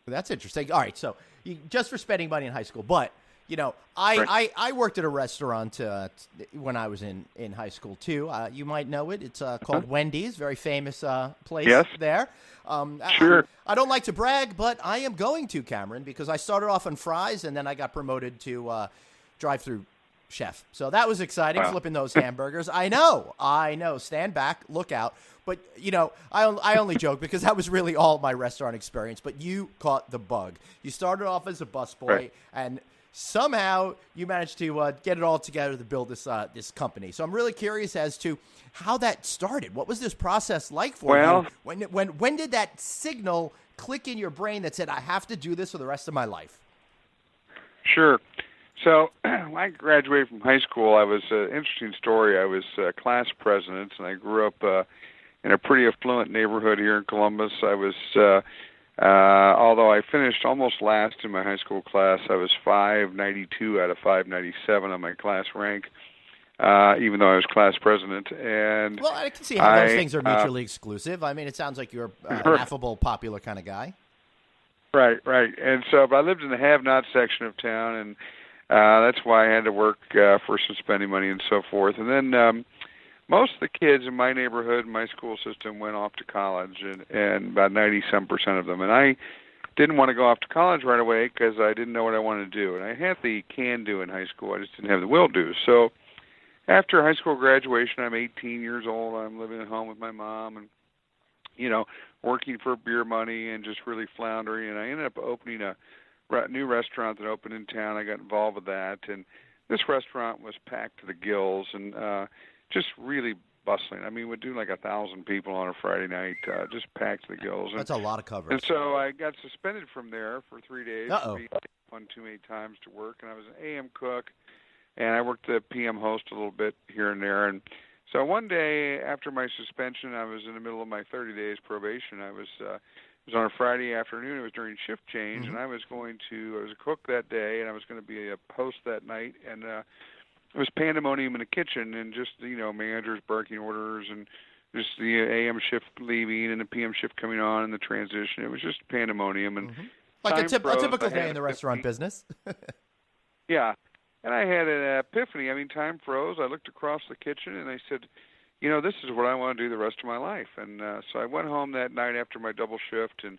That's interesting. All right, so just for spending money in high school, but I worked at a restaurant when I was in high school too. You might know it. It's called Wendy's, very famous place there. Sure. I don't like to brag, but I am going to, Cameron, because I started off on fries and then I got promoted to drive-through chef. So that was exciting, flipping those hamburgers. I know. Stand back, look out. But, I only joke because that was really all my restaurant experience. But you caught the bug. You started off as a busboy, and somehow you managed to get it all together to build this company. So I'm really curious as to how that started. What was this process like for you? When did that signal click in your brain that said, I have to do this for the rest of my life? Sure. So when I graduated from high school, I was an interesting story. I was class president, and I grew up in a pretty affluent neighborhood here in Columbus. I was, although I finished almost last in my high school class, I was 592 out of 597 on my class rank, even though I was class president. And well, I can see how those things are mutually exclusive. I mean, it sounds like you're an affable, popular kind of guy. Right. And so, but I lived in the have-not section of town, and that's why I had to work for some spending money and so forth. And then most of the kids in my neighborhood, my school system, went off to college, and about 90-some% of them. And I didn't want to go off to college right away because I didn't know what I wanted to do. And I had the can-do in high school. I just didn't have the will-do. So after high school graduation, I'm 18 years old. I'm living at home with my mom and, working for beer money and just really floundering. And I ended up opening a new restaurant that opened in town. I got involved with that. And this restaurant was packed to the gills and just really bustling. I mean, we'd do like 1,000 people on a Friday night, just packed to the gills. That's a lot of coverage. And so I got suspended from there for 3 days. Uh-oh. Being one too many times to work, and I was an AM cook, and I worked the PM host a little bit here and there. And so one day after my suspension, I was in the middle of my 30 days probation. It was on a Friday afternoon. It was during shift change, and I was a cook that day, and I was going to be a host that night, and it was pandemonium in the kitchen, and just, managers barking orders, and just the AM shift leaving and the PM shift coming on, and the transition. It was just pandemonium. And like a typical day in the restaurant business. Yeah. And I had an epiphany. I mean, time froze. I looked across the kitchen, and I said, this is what I want to do the rest of my life. And so I went home that night after my double shift and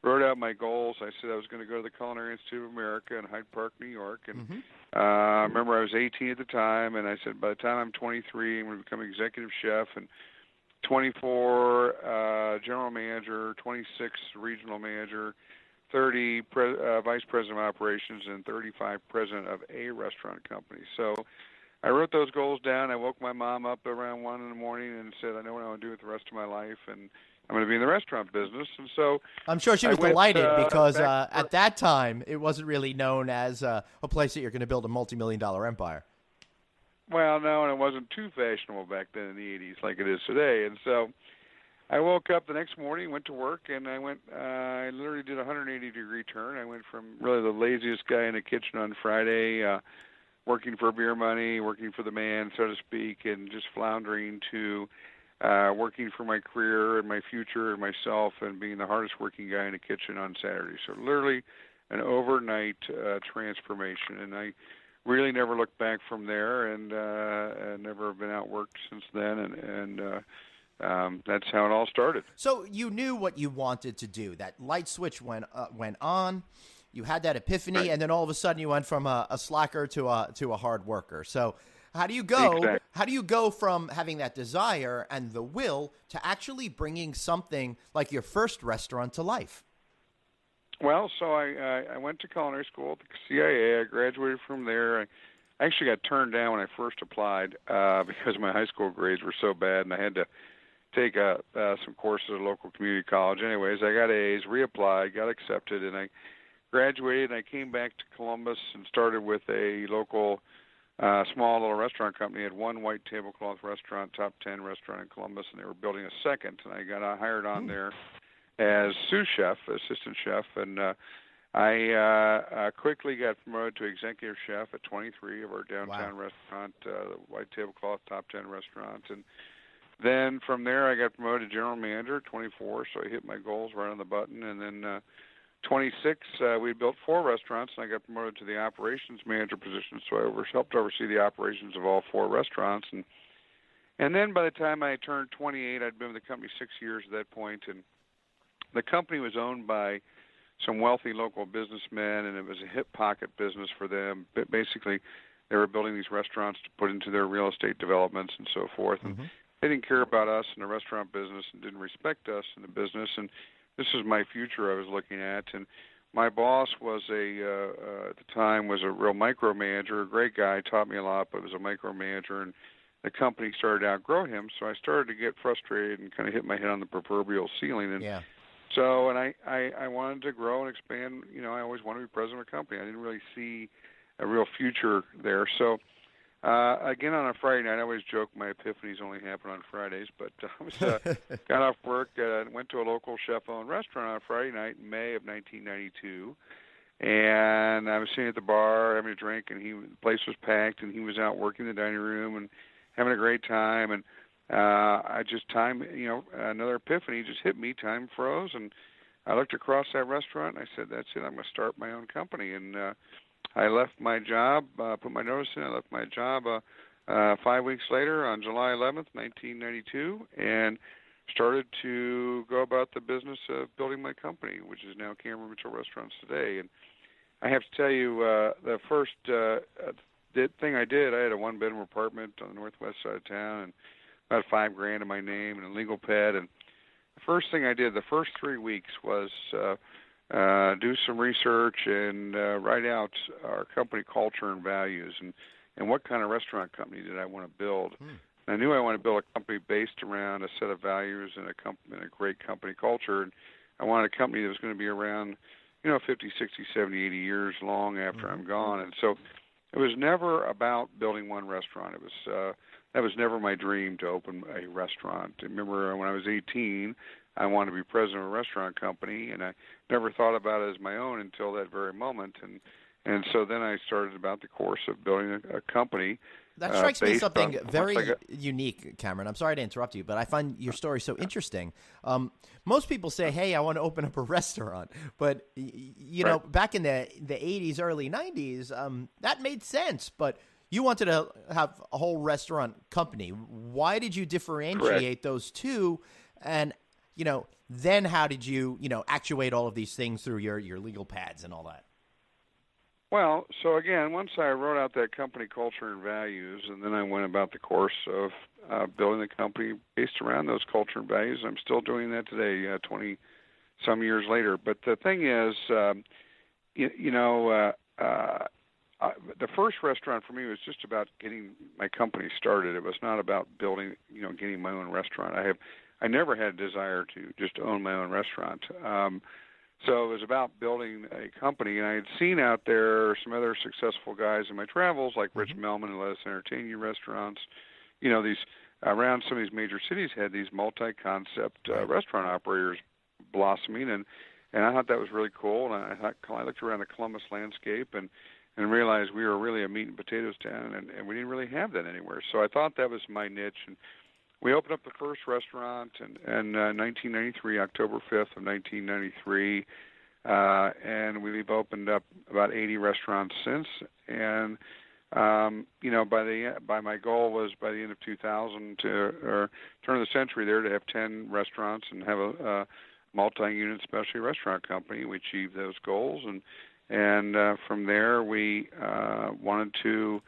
wrote out my goals. I said I was going to go to the Culinary Institute of America in Hyde Park, New York. And I remember I was 18 at the time, and I said by the time I'm 23, I'm going to become executive chef, and 24 general manager, 26 regional manager, 30 vice president of operations, and 35 president of a restaurant company. So I wrote those goals down. I woke my mom up around 1 in the morning and said, I know what I want to do with the rest of my life, and I'm going to be in the restaurant business. And so I'm sure she was delighted because at that time it wasn't really known as a place that you're going to build a multi-million-dollar empire. Well, no, and it wasn't too fashionable back then in the 80s like it is today. And so I woke up the next morning, went to work, and I literally did a 180-degree turn. I went from really the laziest guy in the kitchen on Friday, working for beer money, working for the man, so to speak, and just floundering to working for my career and my future and myself and being the hardest working guy in the kitchen on Saturday. So literally an overnight transformation. And I really never looked back from there, and never have been outworked since then. And that's how it all started. So you knew what you wanted to do. That light switch went on. You had that epiphany, right. And then all of a sudden you went from a slacker to a hard worker. So how do you go? Exactly. How do you go from having that desire and the will to actually bringing something like your first restaurant to life? Well, so I went to culinary school at the CIA. I graduated from there. I actually got turned down when I first applied because my high school grades were so bad, and I had to take some courses at a local community college. Anyways, I got A's, reapplied, got accepted, and I graduated. And I came back to Columbus and started with a local small little restaurant company. Had one white tablecloth restaurant, top 10 restaurant in Columbus, and they were building a second. And I got hired on there as sous chef, assistant chef, and I quickly got promoted to executive chef at 23 of our downtown Wow. restaurant, the White Tablecloth Top 10 restaurant. And then from there, I got promoted to general manager at 24, so I hit my goals right on the button. And then 26, we built 4 restaurants, and I got promoted to the operations manager position, so I helped oversee the operations of all 4 restaurants. And then by the time I turned 28, I'd been with the company 6 years at that point, and the company was owned by some wealthy local businessmen, and it was a hip pocket business for them. But basically, they were building these restaurants to put into their real estate developments and so forth. And they didn't care about us in the restaurant business and didn't respect us in the business. And this was my future I was looking at. And my boss was at the time was a real micromanager, a great guy, taught me a lot, but was a micromanager. And the company started to outgrow him, so I started to get frustrated and kind of hit my head on the proverbial ceiling. And so, and I wanted to grow and expand. You know, I always wanted to be president of a company. I didn't really see a real future there. So, again, on a Friday night, I always joke my epiphanies only happen on Fridays, but I was got off work and went to a local chef-owned restaurant on a Friday night in May of 1992. And I was sitting at the bar having a drink, and the place was packed, and he was out working in the dining room and having a great time. And another epiphany just hit me. Time froze, and I looked across that restaurant, and I said, that's it, I'm going to start my own company. And I left my job, put my notice in, I left my job 5 weeks later on July 11th, 1992, and started to go about the business of building my company, which is now Cameron Mitchell Restaurants today. And I have to tell you, the first thing I did, I had a one-bedroom apartment on the northwest side of town, and about $5,000 in my name and a legal pad. And the first thing I did the first 3 weeks was do some research and write out our company culture and values and what kind of restaurant company did I want to build. And I knew I wanted to build a company based around a set of values and a great company culture. And I wanted a company that was going to be around, 50, 60, 70, 80 years long after I'm gone. And so it was never about building one restaurant. It was that was never my dream to open a restaurant. I remember when I was 18, I wanted to be president of a restaurant company, and I never thought about it as my own until that very moment. And so then I started about the course of building a company. That strikes me something very unique, Cameron. I'm sorry to interrupt you, but I find your story so interesting. Most people say, hey, I want to open up a restaurant. But, know, back in the 80s, early 90s, that made sense. But you wanted to have a whole restaurant company. Why did you differentiate those two? And, then how did you, actuate all of these things through your legal pads and all that? Well, so again, once I wrote out that company culture and values, and then I went about the course of building the company based around those culture and values. I'm still doing that today, 20-some years later. But the thing is, the first restaurant for me was just about getting my company started. It was not about building, getting my own restaurant. I never had a desire to just own my own restaurant. So it was about building a company, and I had seen out there some other successful guys in my travels, like Rich Melman and Let Us Entertain You restaurants. These around some of these major cities had these multi-concept restaurant operators blossoming, and I thought that was really cool. And I looked around the Columbus landscape and realized we were really a meat and potatoes town, and we didn't really have that anywhere. So I thought that was my niche, and we opened up the first restaurant in 1993, October 5th of 1993, and we've opened up about 80 restaurants since. And by my goal was by the end of 2000 or turn of the century there to have 10 restaurants and have a multi-unit specialty restaurant company. We achieved those goals, and from there we wanted to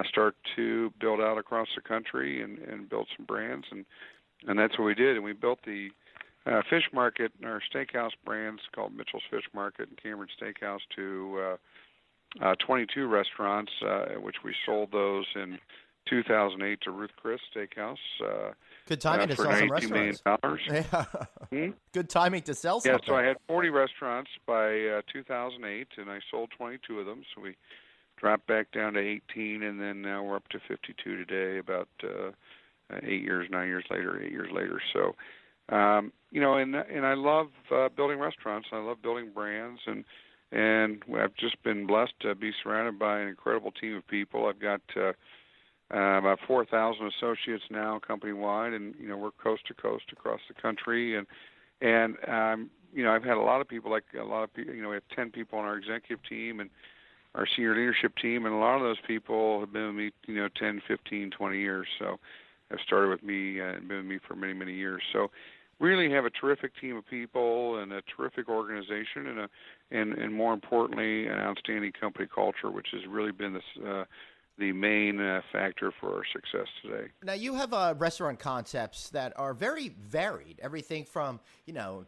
start to build out across the country and build some brands, and that's what we did. And we built the fish market and our steakhouse brands called Mitchell's Fish Market and Cameron Steakhouse to 22 restaurants, which we sold those in 2008 to Ruth Chris Steakhouse. Good timing to sell some restaurants. Yeah. Good timing to sell something. Yeah, so I had 40 restaurants by 2008, and I sold 22 of them. So we dropped back down to 18, and then now we're up to 52 today, about 8 years later. So, and I love building restaurants. I love building brands, and And I've just been blessed to be surrounded by an incredible team of people. I've got about 4,000 associates now company-wide, and, we're coast to coast across the country. And I've had a lot of people, we have 10 people on our executive team and our senior leadership team, and a lot of those people have been with me, 10, 15, 20 years. So have started with me and been with me for many, many years. So really have a terrific team of people and a terrific organization and more importantly, an outstanding company culture, which has really been the main factor for our success today. Now, you have restaurant concepts that are very varied. Everything from,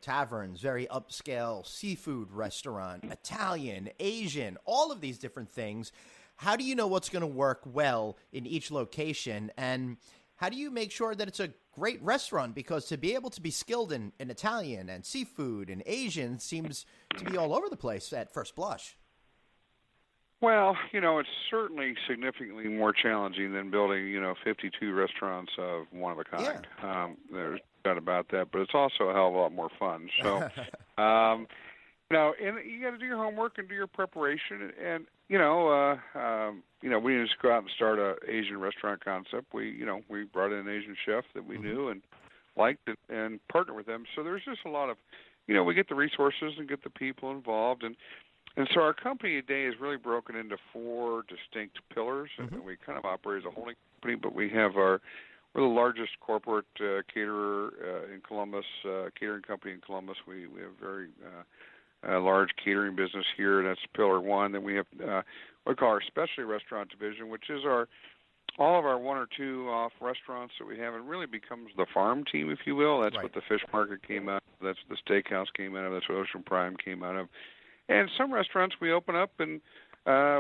taverns, very upscale seafood restaurant, Italian, Asian, all of these different things. How do you know what's going to work well in each location? And how do you make sure that it's a great restaurant? Because to be able to be skilled in Italian and seafood and Asian seems to be all over the place at first blush. Well, it's certainly significantly more challenging than building, 52 restaurants of one of a kind. Yeah. There's no doubt about that, but it's also a hell of a lot more fun. So, and you got to do your homework and do your preparation. And, we didn't just go out and start an Asian restaurant concept. We brought in an Asian chef that we knew and liked and partnered with them. So there's just a lot of, we get the resources and get the people involved. And so our company today is really broken into 4 distinct pillars, and we kind of operate as a holding company, but we're the largest corporate caterer in Columbus, catering company in Columbus. We have a very large catering business here, and that's pillar 1. Then we have what we call our specialty restaurant division, which is all of our 1 or 2 off restaurants that we have. It really becomes the farm team, if you will. That's what the fish market came out of. That's what the steakhouse came out of. That's what Ocean Prime came out of. And some restaurants we open up and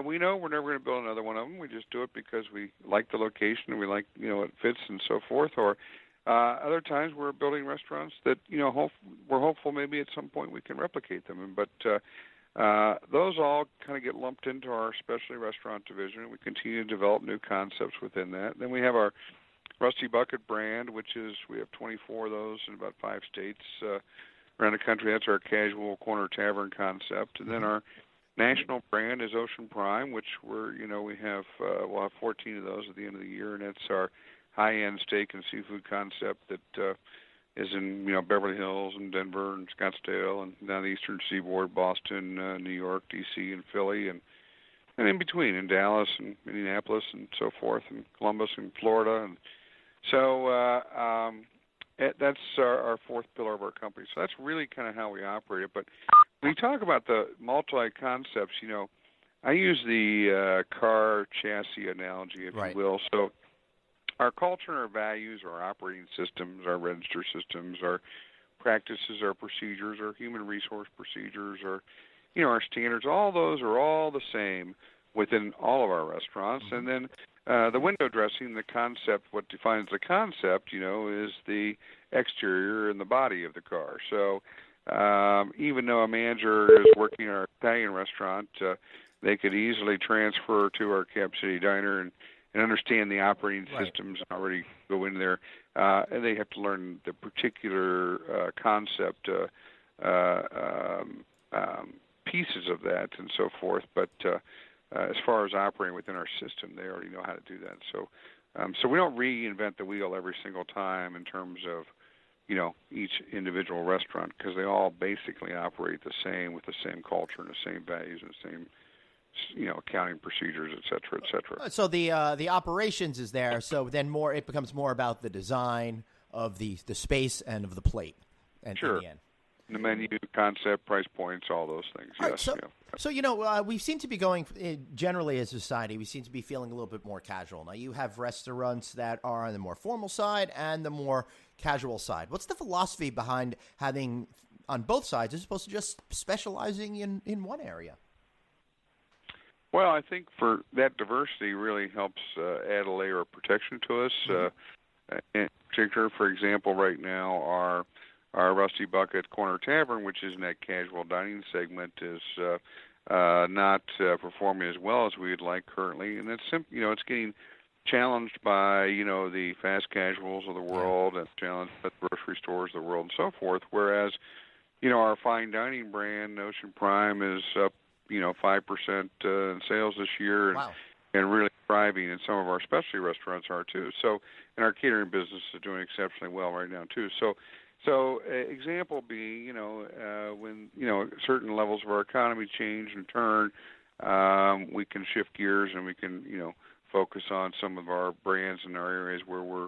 we know we're never going to build another one of them. We just do it because we like the location and we like, it fits and so forth. Or other times we're building restaurants that, we're hopeful maybe at some point we can replicate them. But those all kind of get lumped into our specialty restaurant division. We continue to develop new concepts within that. Then we have our Rusty Bucket brand, we have 24 of those in about 5 states around the country. That's our casual corner tavern concept. And then our national brand is Ocean Prime, which we'll have 14 of those at the end of the year, and it's our high-end steak and seafood concept that is in Beverly Hills and Denver and Scottsdale and down the Eastern Seaboard, Boston, New York, D.C., and Philly, and in between in Dallas and Indianapolis and so forth, and Columbus and Florida. And so that's our 4th pillar of our company. So that's really kind of how we operate it. But when you talk about the multi-concepts, I use the car chassis analogy, if you will. So our culture and our values, our operating systems, our register systems, our practices, our procedures, our human resource procedures, our standards, all those are all the same within all of our restaurants. And then the window dressing, the concept, what defines the concept, is the exterior and the body of the car. So even though a manager is working in our Italian restaurant, they could easily transfer to our Cap City Diner and understand the operating systems and already go in there. And they have to learn the particular concept pieces of that and so forth. But as far as operating within our system, they already know how to do that. So so we don't reinvent the wheel every single time in terms of, each individual restaurant, because they all basically operate the same with the same culture and the same values and the same, accounting procedures, et cetera, et cetera. So the operations is there. So then it becomes more about the design of the space and of the plate. And sure. In the end. The menu, concept, price points, all those things. Yes. Right, so we seem to be going, generally as a society, we seem to be feeling a little bit more casual. Now, you have restaurants that are on the more formal side and the more casual side. What's the philosophy behind having on both sides as opposed to just specializing in one area? Well, I think for that diversity really helps add a layer of protection to us. In particular, for example, right now, our Rusty Bucket Corner Tavern, which is in that casual dining segment, is not performing as well as we'd like currently, and it's it's getting challenged by the fast casuals of the world and challenged by the grocery stores of the world and so forth. Whereas our fine dining brand Ocean Prime is up 5% in sales this year, and, Wow. and really thriving. And some of our specialty restaurants are too. So, and our catering business is doing exceptionally well right now too. So example be, when certain levels of our economy change and turn, we can shift gears and we can focus on some of our brands in our areas where we're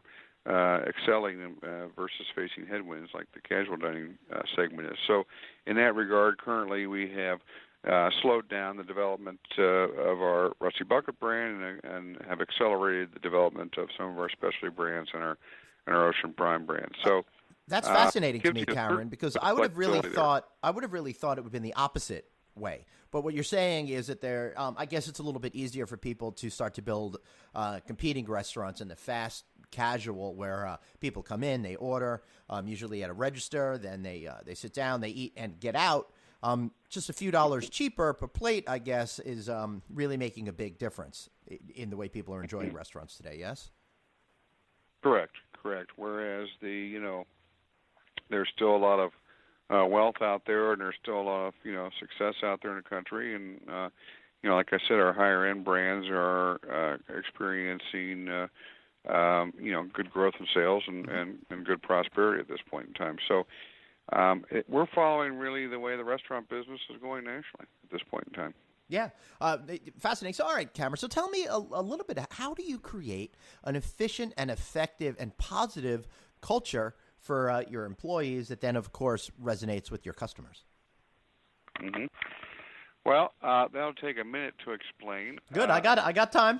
excelling versus facing headwinds like the casual dining segment is. So in that regard, currently we have slowed down the development of our Rusty Bucket brand and have accelerated the development of some of our specialty brands and our Ocean Prime brand. So that's fascinating to me, gives you Cameron, because I would have really thought it would have been the opposite way. But what you're saying is that I guess it's a little bit easier for people to start to build competing restaurants in the fast casual where people come in, they order, usually at a register, then they sit down, they eat and get out. Just a few dollars cheaper per plate, I guess, is really making a big difference in the way people are enjoying restaurants today. Yes. Correct. Whereas there's still a lot of wealth out there, and there's still a lot of success out there in the country, and like I said, our higher end brands are experiencing good growth in sales and good prosperity at this point in time. So we're following really the way the restaurant business is going nationally at this point in time. Yeah, fascinating. So, all right, Cameron, so tell me a little bit, how do you create an efficient and effective and positive culture for your employees that then, of course, resonates with your customers? Mm-hmm. Well, that'll take a minute to explain. Good, I got time.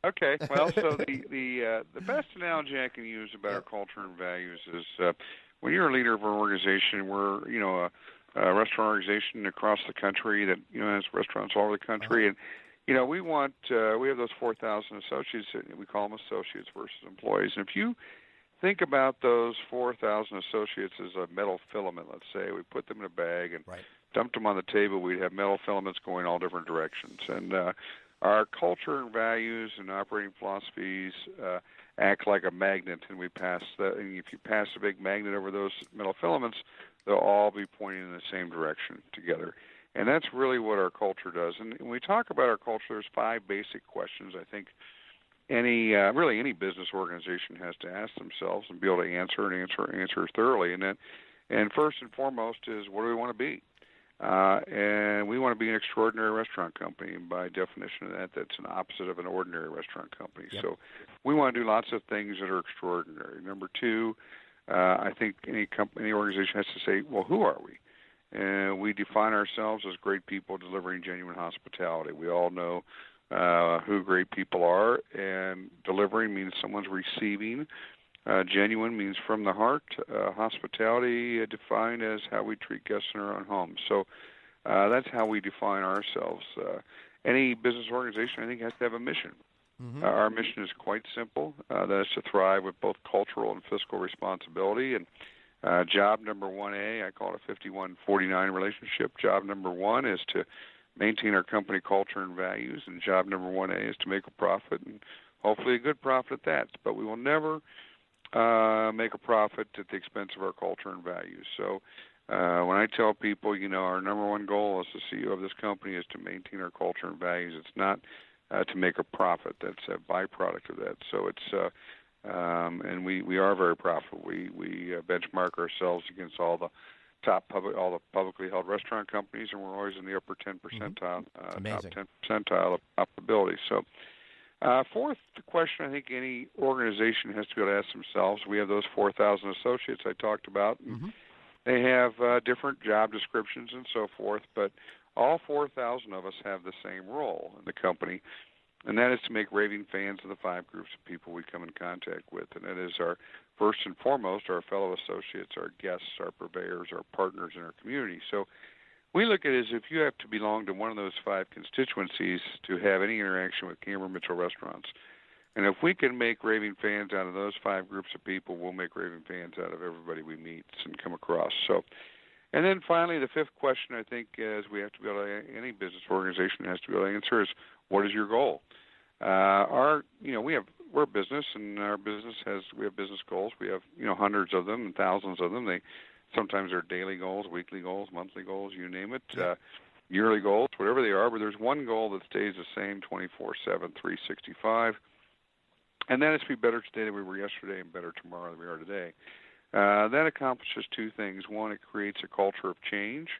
Okay, well, so the best analogy I can use about our culture and values is when you're a leader of an organization, we're a restaurant organization across the country that has restaurants all over the country, and we have those 4,000 associates. We call them associates versus employees. And if you think about those 4,000 associates as a metal filament, let's say, we put them in a bag and dumped them on the table, we'd have metal filaments going all different directions. And our culture and values and operating philosophies act like a magnet, and and if you pass a big magnet over those metal filaments, they'll all be pointing in the same direction together. And that's really what our culture does. And when we talk about our culture, there's 5 basic questions I think any business organization has to ask themselves and be able to answer thoroughly. And first and foremost is, what do we want to be? And we want to be an extraordinary restaurant company. And by definition of that, that's an opposite of an ordinary restaurant company. Yep. So we want to do lots of things that are extraordinary. Number 2, I think any organization has to say, well, who are we? And we define ourselves as great people delivering genuine hospitality. We all know who great people are, and delivering means someone's receiving. Genuine means from the heart. Hospitality defined as how we treat guests in our own homes. So that's how we define ourselves. Any business organization, I think, has to have a mission. Mm-hmm. Our mission is quite simple. That is to thrive with both cultural and fiscal responsibility. And job number 1A, I call it a 51-49 relationship. Job number 1 is to maintain our company culture and values, and job number 1A is to make a profit, and hopefully a good profit at that. But we will never make a profit at the expense of our culture and values. So when I tell people, our number 1 goal as the CEO of this company is to maintain our culture and values, it's not to make a profit. That's a byproduct of that. So it's and we are very profitable. We benchmark ourselves against all the publicly held restaurant companies, and we're always in the upper 10 percentile, top 10 percentile of profitability. So, fourth question, I think any organization has to be able to ask themselves. We have those 4,000 associates I talked about. Mm-hmm. They have different job descriptions and so forth, but all 4,000 of us have the same role in the company, and that is to make raving fans of the 5 groups of people we come in contact with. And that is first and foremost, our fellow associates, our guests, our purveyors, our partners in our community. So we look at it as if you have to belong to one of those 5 constituencies to have any interaction with Cameron Mitchell Restaurants. And if we can make raving fans out of those 5 groups of people, we'll make raving fans out of everybody we meet and come across. So, and then finally, the 5th question I think is we have to be able to, any business organization has to be able to answer is, what is your goal? We're a business, and our business we have business goals. We have hundreds of them and thousands of them. Sometimes they're daily goals, weekly goals, monthly goals, you name it. yearly goals, whatever they are, but there's one goal that stays the same 24/7, 365, and that is to be better today than we were yesterday and better tomorrow than we are today. That accomplishes two things. One, it creates a culture of change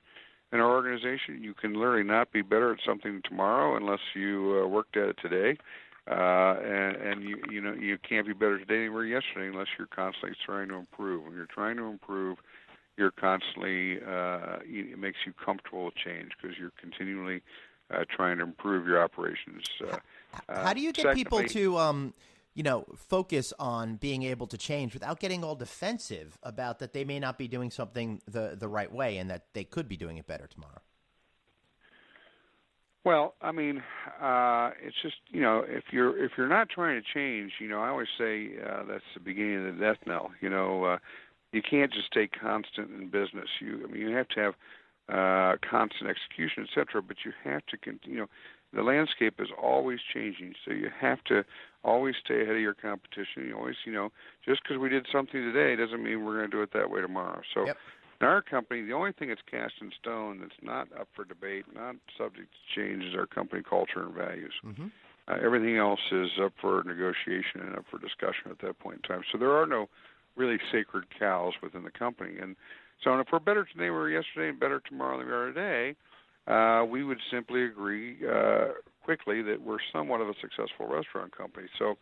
in our organization. You can literally not be better at something tomorrow unless you worked at it today, and you can't be better today than you were yesterday unless you're constantly trying to improve. When you're trying to improve, you're constantly it makes you comfortable with change because you're continually trying to improve your operations. How do you get people to focus on being able to change without getting all defensive about that they may not be doing something the right way and that they could be doing it better tomorrow? Well, I mean, it's just, if you're not trying to change, I always say that's the beginning of the death knell. You can't just stay constant in business. You have to have constant execution, et cetera, but you have to continue. The landscape is always changing, so you have to always stay ahead of your competition. You always, just because we did something today doesn't mean we're going to do it that way tomorrow. So in our company, the only thing that's cast in stone that's not up for debate, not subject to change, is our company culture and values. Mm-hmm. Everything else is up for negotiation and up for discussion at that point in time. So there are no really sacred cows within the company. And so if we're better today than we were yesterday and better tomorrow than we are today, we would simply agree quickly that we're somewhat of a successful restaurant company. So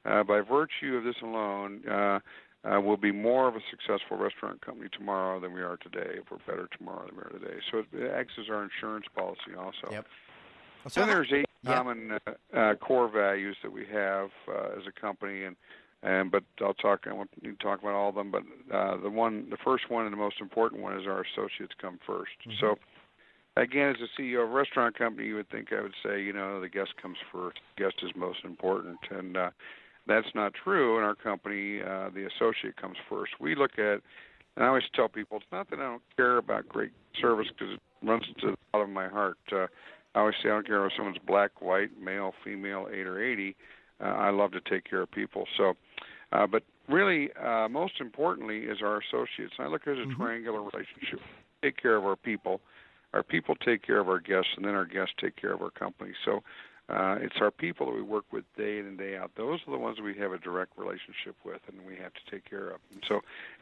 by virtue of this alone, we'll be more of a successful restaurant company tomorrow than we are today if we're better tomorrow than we are today. So it acts as our insurance policy also. Yep. So then there's 8 common core values that we have as a company, but I won't need to talk about all of them, but the first one and the most important one is our associates come first. Mm-hmm. So again, as a CEO of a restaurant company, you would think I would say, the guest comes first. The guest is most important, and that's not true in our company. The associate comes first. We look at, and I always tell people, it's not that I don't care about great service because it runs to the bottom of my heart. I always say I don't care if someone's black, white, male, female, 8 or 80. I love to take care of people. So, but really, most importantly is our associates. And I look at it as a triangular relationship. We take care of our people take care of our guests, and then our guests take care of our company. So it's our people that we work with day in and day out. Those are the ones we have a direct relationship with, and we have to take care of.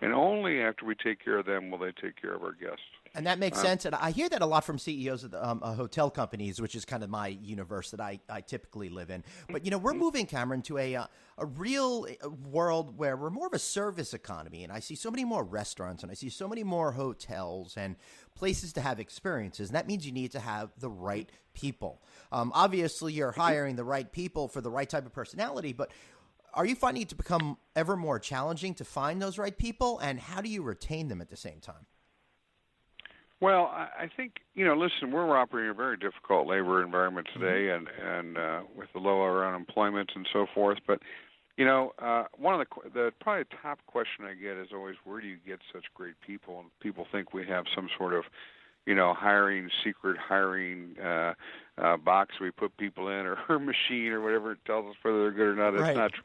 And only after we take care of them will they take care of our guests. And that makes sense. And I hear that a lot from CEOs of the, hotel companies, which is kind of my universe that I typically live in. But, we're moving, Cameron, to a real world where we're more of a service economy. And I see so many more restaurants and I see so many more hotels and places to have experiences. And that means you need to have the right people. Obviously, you're hiring the right people for the right type of personality, but are you finding it to become ever more challenging to find those right people? And how do you retain them at the same time? Well, I think, listen, we're operating in a very difficult labor environment today and with the lower unemployment and so forth. But, one of the probably top question I get is always, where do you get such great people? And people think we have some sort of, secret hiring box we put people in or machine or whatever it tells us whether they're good or not. It's not true.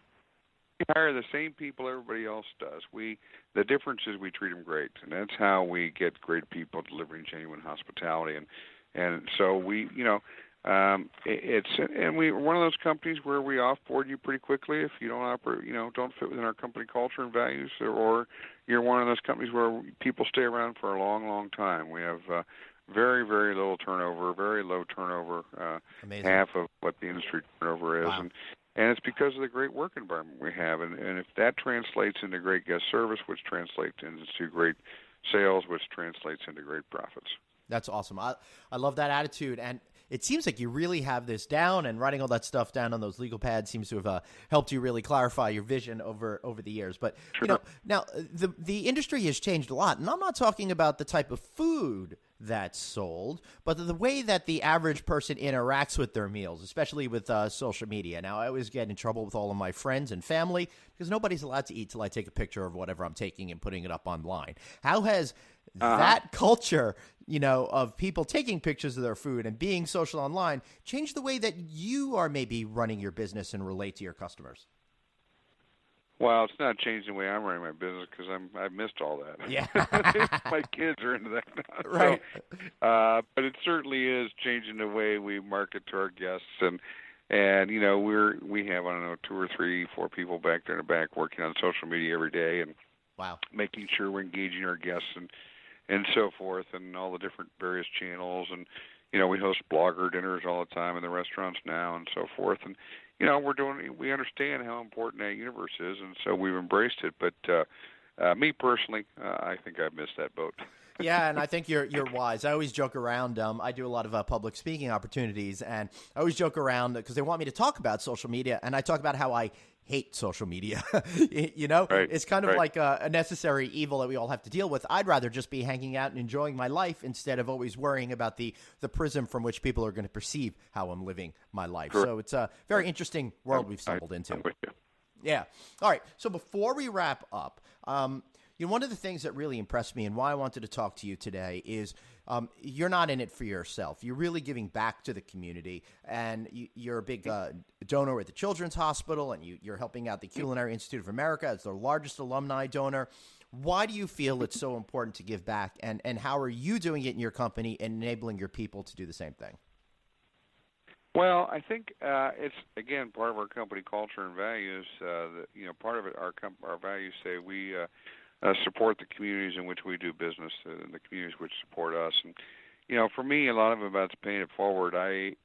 We hire the same people everybody else does. The difference is we treat them great, and that's how we get great people delivering genuine hospitality. And so we're one of those companies where we offboard you pretty quickly if you don't operate, don't fit within our company culture and values, or you're one of those companies where people stay around for a long, long time. We have very, very little turnover, very low turnover, half of what the industry turnover is. Wow. And it's because of the great work environment we have. And if that translates into great guest service, which translates into great sales, which translates into great profits. That's awesome. I love that attitude. And it seems like you really have this down, and writing all that stuff down on those legal pads seems to have helped you really clarify your vision over the years. But, now the industry has changed a lot. And I'm not talking about the type of food that's sold, but the way that the average person interacts with their meals, especially with social media. Now, I always get in trouble with all of my friends and family because nobody's allowed to eat till I take a picture of whatever I'm taking and putting it up online. How has that culture, of people taking pictures of their food and being social online changed the way that you are maybe running your business and relate to your customers? Well, it's not changing the way I'm running my business because I've missed all that. Yeah. My kids are into that now. Right. So, but it certainly is changing the way we market to our guests, and we have, I don't know, 2 or 3, 4 people back there in the back working on social media every day and Wow. making sure we're engaging our guests and so forth, and all the different various channels, and we host blogger dinners all the time in the restaurants now and so forth, and we understand how important that universe is, and so we've embraced it. But me personally, I think I've missed that boat. Yeah, and I think you're wise. I always joke around. I do a lot of public speaking opportunities, and I always joke around because they want me to talk about social media, and I talk about how I hate social media. Right, it's kind of like a necessary evil that we all have to deal with. I'd rather just be hanging out and enjoying my life instead of always worrying about the prism from which people are going to perceive how I'm living my life. Sure. So it's a very interesting world we've stumbled into. I'm with you. Yeah. All right. So before we wrap up, one of the things that really impressed me and why I wanted to talk to you today is you're not in it for yourself. You're really giving back to the community, and you're a big donor at the Children's Hospital, and you're helping out the Culinary Institute of America as their largest alumni donor. Why do you feel it's so important to give back, and how are you doing it in your company and enabling your people to do the same thing? Well, I think it's, again, part of our company culture and values. Part of it, our values say we support the communities in which we do business, and the communities which support us. And for me, a lot of it about paying it forward. I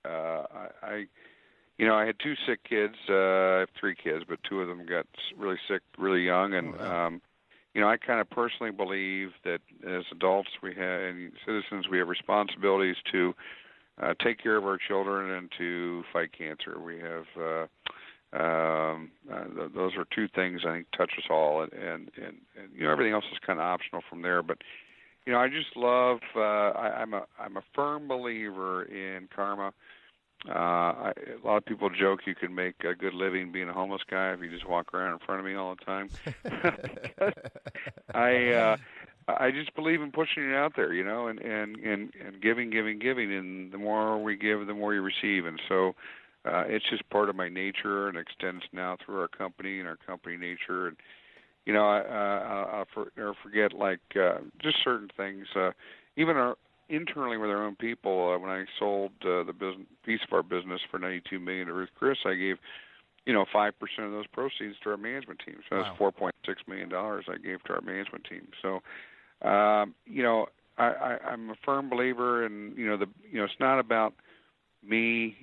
had 2 sick kids. I have 3 kids, but 2 of them got really sick really young, and I kind of personally believe that as adults and citizens, we have responsibilities to take care of our children and to fight cancer. We have those are 2 things I think touch us all, and everything else is kind of optional from there. But I just love. I'm a firm believer in karma. A lot of people joke you can make a good living being a homeless guy if you just walk around in front of me all the time. I just believe in pushing it out there, and giving, and the more we give, the more you receive, and so it's just part of my nature and extends now through our company and our company nature, and I'll never forget just certain things, even internally with our own people. When I sold the piece of our business for $92 million to Ruth Chris, I gave 5% of those proceeds to our management team. So that's $4.6 million I gave to our management team. So, I'm a firm believer in, it's not about me,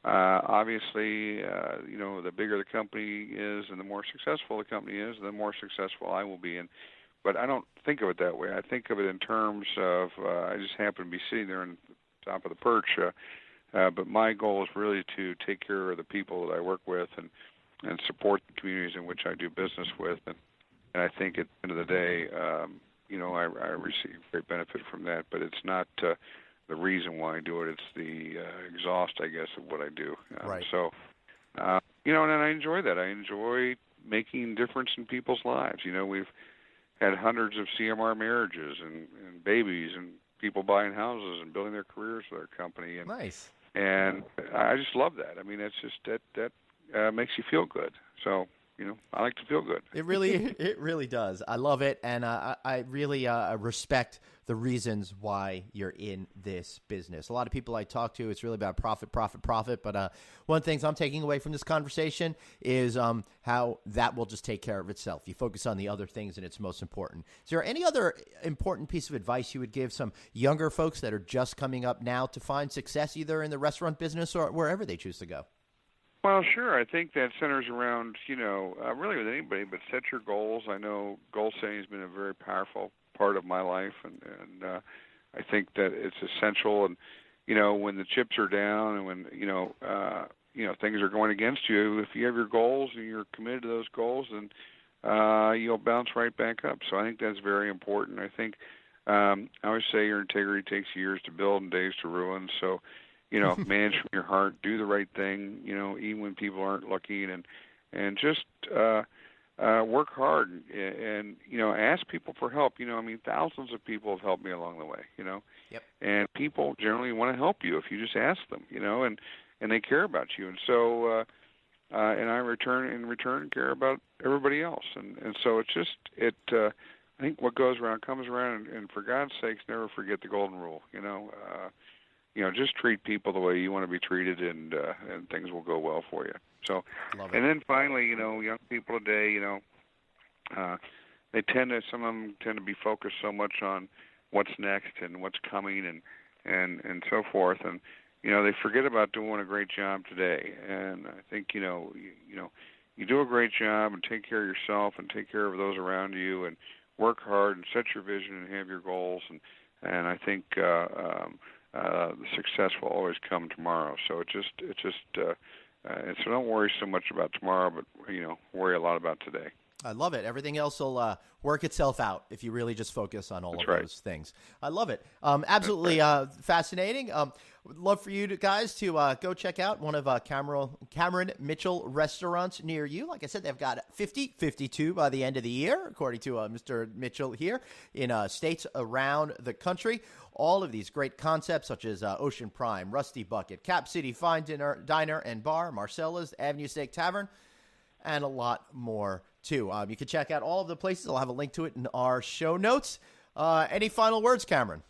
obviously, the bigger the company is and the more successful the company is, the more successful I will be. But I don't think of it that way. I think of it in terms of I just happen to be sitting there on the top of the perch. But my goal is really to take care of the people that I work with and support the communities in which I do business with. And I think at the end of the day, I receive great benefit from that. But it's not the reason why I do it. It's the exhaust, I guess, of what I do. Right. So, and I enjoy that. I enjoy making difference in people's lives. We've had hundreds of CMR marriages and babies and people buying houses and building their careers with our company. And, nice. And I just love that. I mean, it's just that makes you feel good. So, I like to feel good. It really does. I love it, and I really respect the reasons why you're in this business. A lot of people I talk to, it's really about profit. But one of the things I'm taking away from this conversation is how that will just take care of itself. You focus on the other things, and it's most important. Is there any other important piece of advice you would give some younger folks that are just coming up now to find success either in the restaurant business or wherever they choose to go? Well, sure. I think that centers around, really with anybody, but set your goals. I know goal setting has been a very powerful part of my life, and I think that it's essential. And, when the chips are down and when, things are going against you, if you have your goals and you're committed to those goals, then you'll bounce right back up. So I think that's very important. I think I always say your integrity takes years to build and days to ruin. So, manage from your heart, do the right thing, even when people aren't looking, and just work hard and ask people for help. Thousands of people have helped me along the way, Yep. And people generally want to help you if you just ask them, and they care about you. And so, and I in return care about everybody else. And so it's just I think what goes around comes around, and for God's sakes, never forget the golden rule. Just treat people the way you want to be treated, and things will go well for you. So, and then finally, young people today, some of them tend to be focused so much on what's next and what's coming and so forth, and they forget about doing a great job today. And I think you do a great job and take care of yourself and take care of those around you and work hard and set your vision and have your goals, and I think the success will always come tomorrow. So so don't worry so much about tomorrow, but worry a lot about today. I love it. Everything else will work itself out if you really just focus on all of those things. I love it. Absolutely fascinating. Would love for you guys to go check out one of Cameron Mitchell restaurants near you. Like I said, they've got 52 by the end of the year, according to Mr. Mitchell here, in states around the country. All of these great concepts such as Ocean Prime, Rusty Bucket, Cap City Fine Diner and Bar, Marcella's, Avenue Steak Tavern, and a lot more too. You can check out all of the places. I'll have a link to it in our show notes. Any final words, Cameron?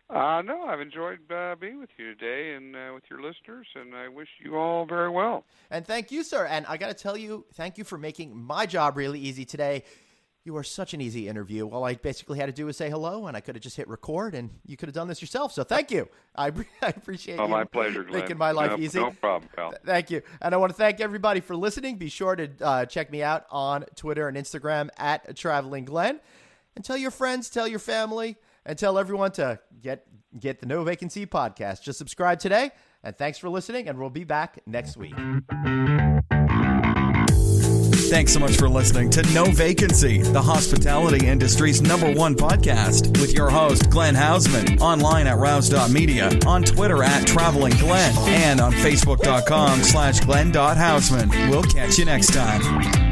No, I've enjoyed being with you today and with your listeners, and I wish you all very well. And thank you, sir. And I got to tell you, thank you for making my job really easy today. You were such an easy interview. All I basically had to do was say hello, and I could have just hit record, and you could have done this yourself. So thank you. I appreciate you. My pleasure, Glenn. Making my life easy. No problem, pal. Thank you. And I want to thank everybody for listening. Be sure to check me out on Twitter and Instagram at Traveling Glenn. And tell your friends, tell your family, and tell everyone to get the No Vacancy podcast. Just subscribe today, and thanks for listening, and we'll be back next week. Thanks so much for listening to No Vacancy, the hospitality industry's #1 podcast, with your host, Glenn Hausman, online at rouse.media, on Twitter at Traveling Glenn, and on Facebook.com/Glenn.Hausman. We'll catch you next time.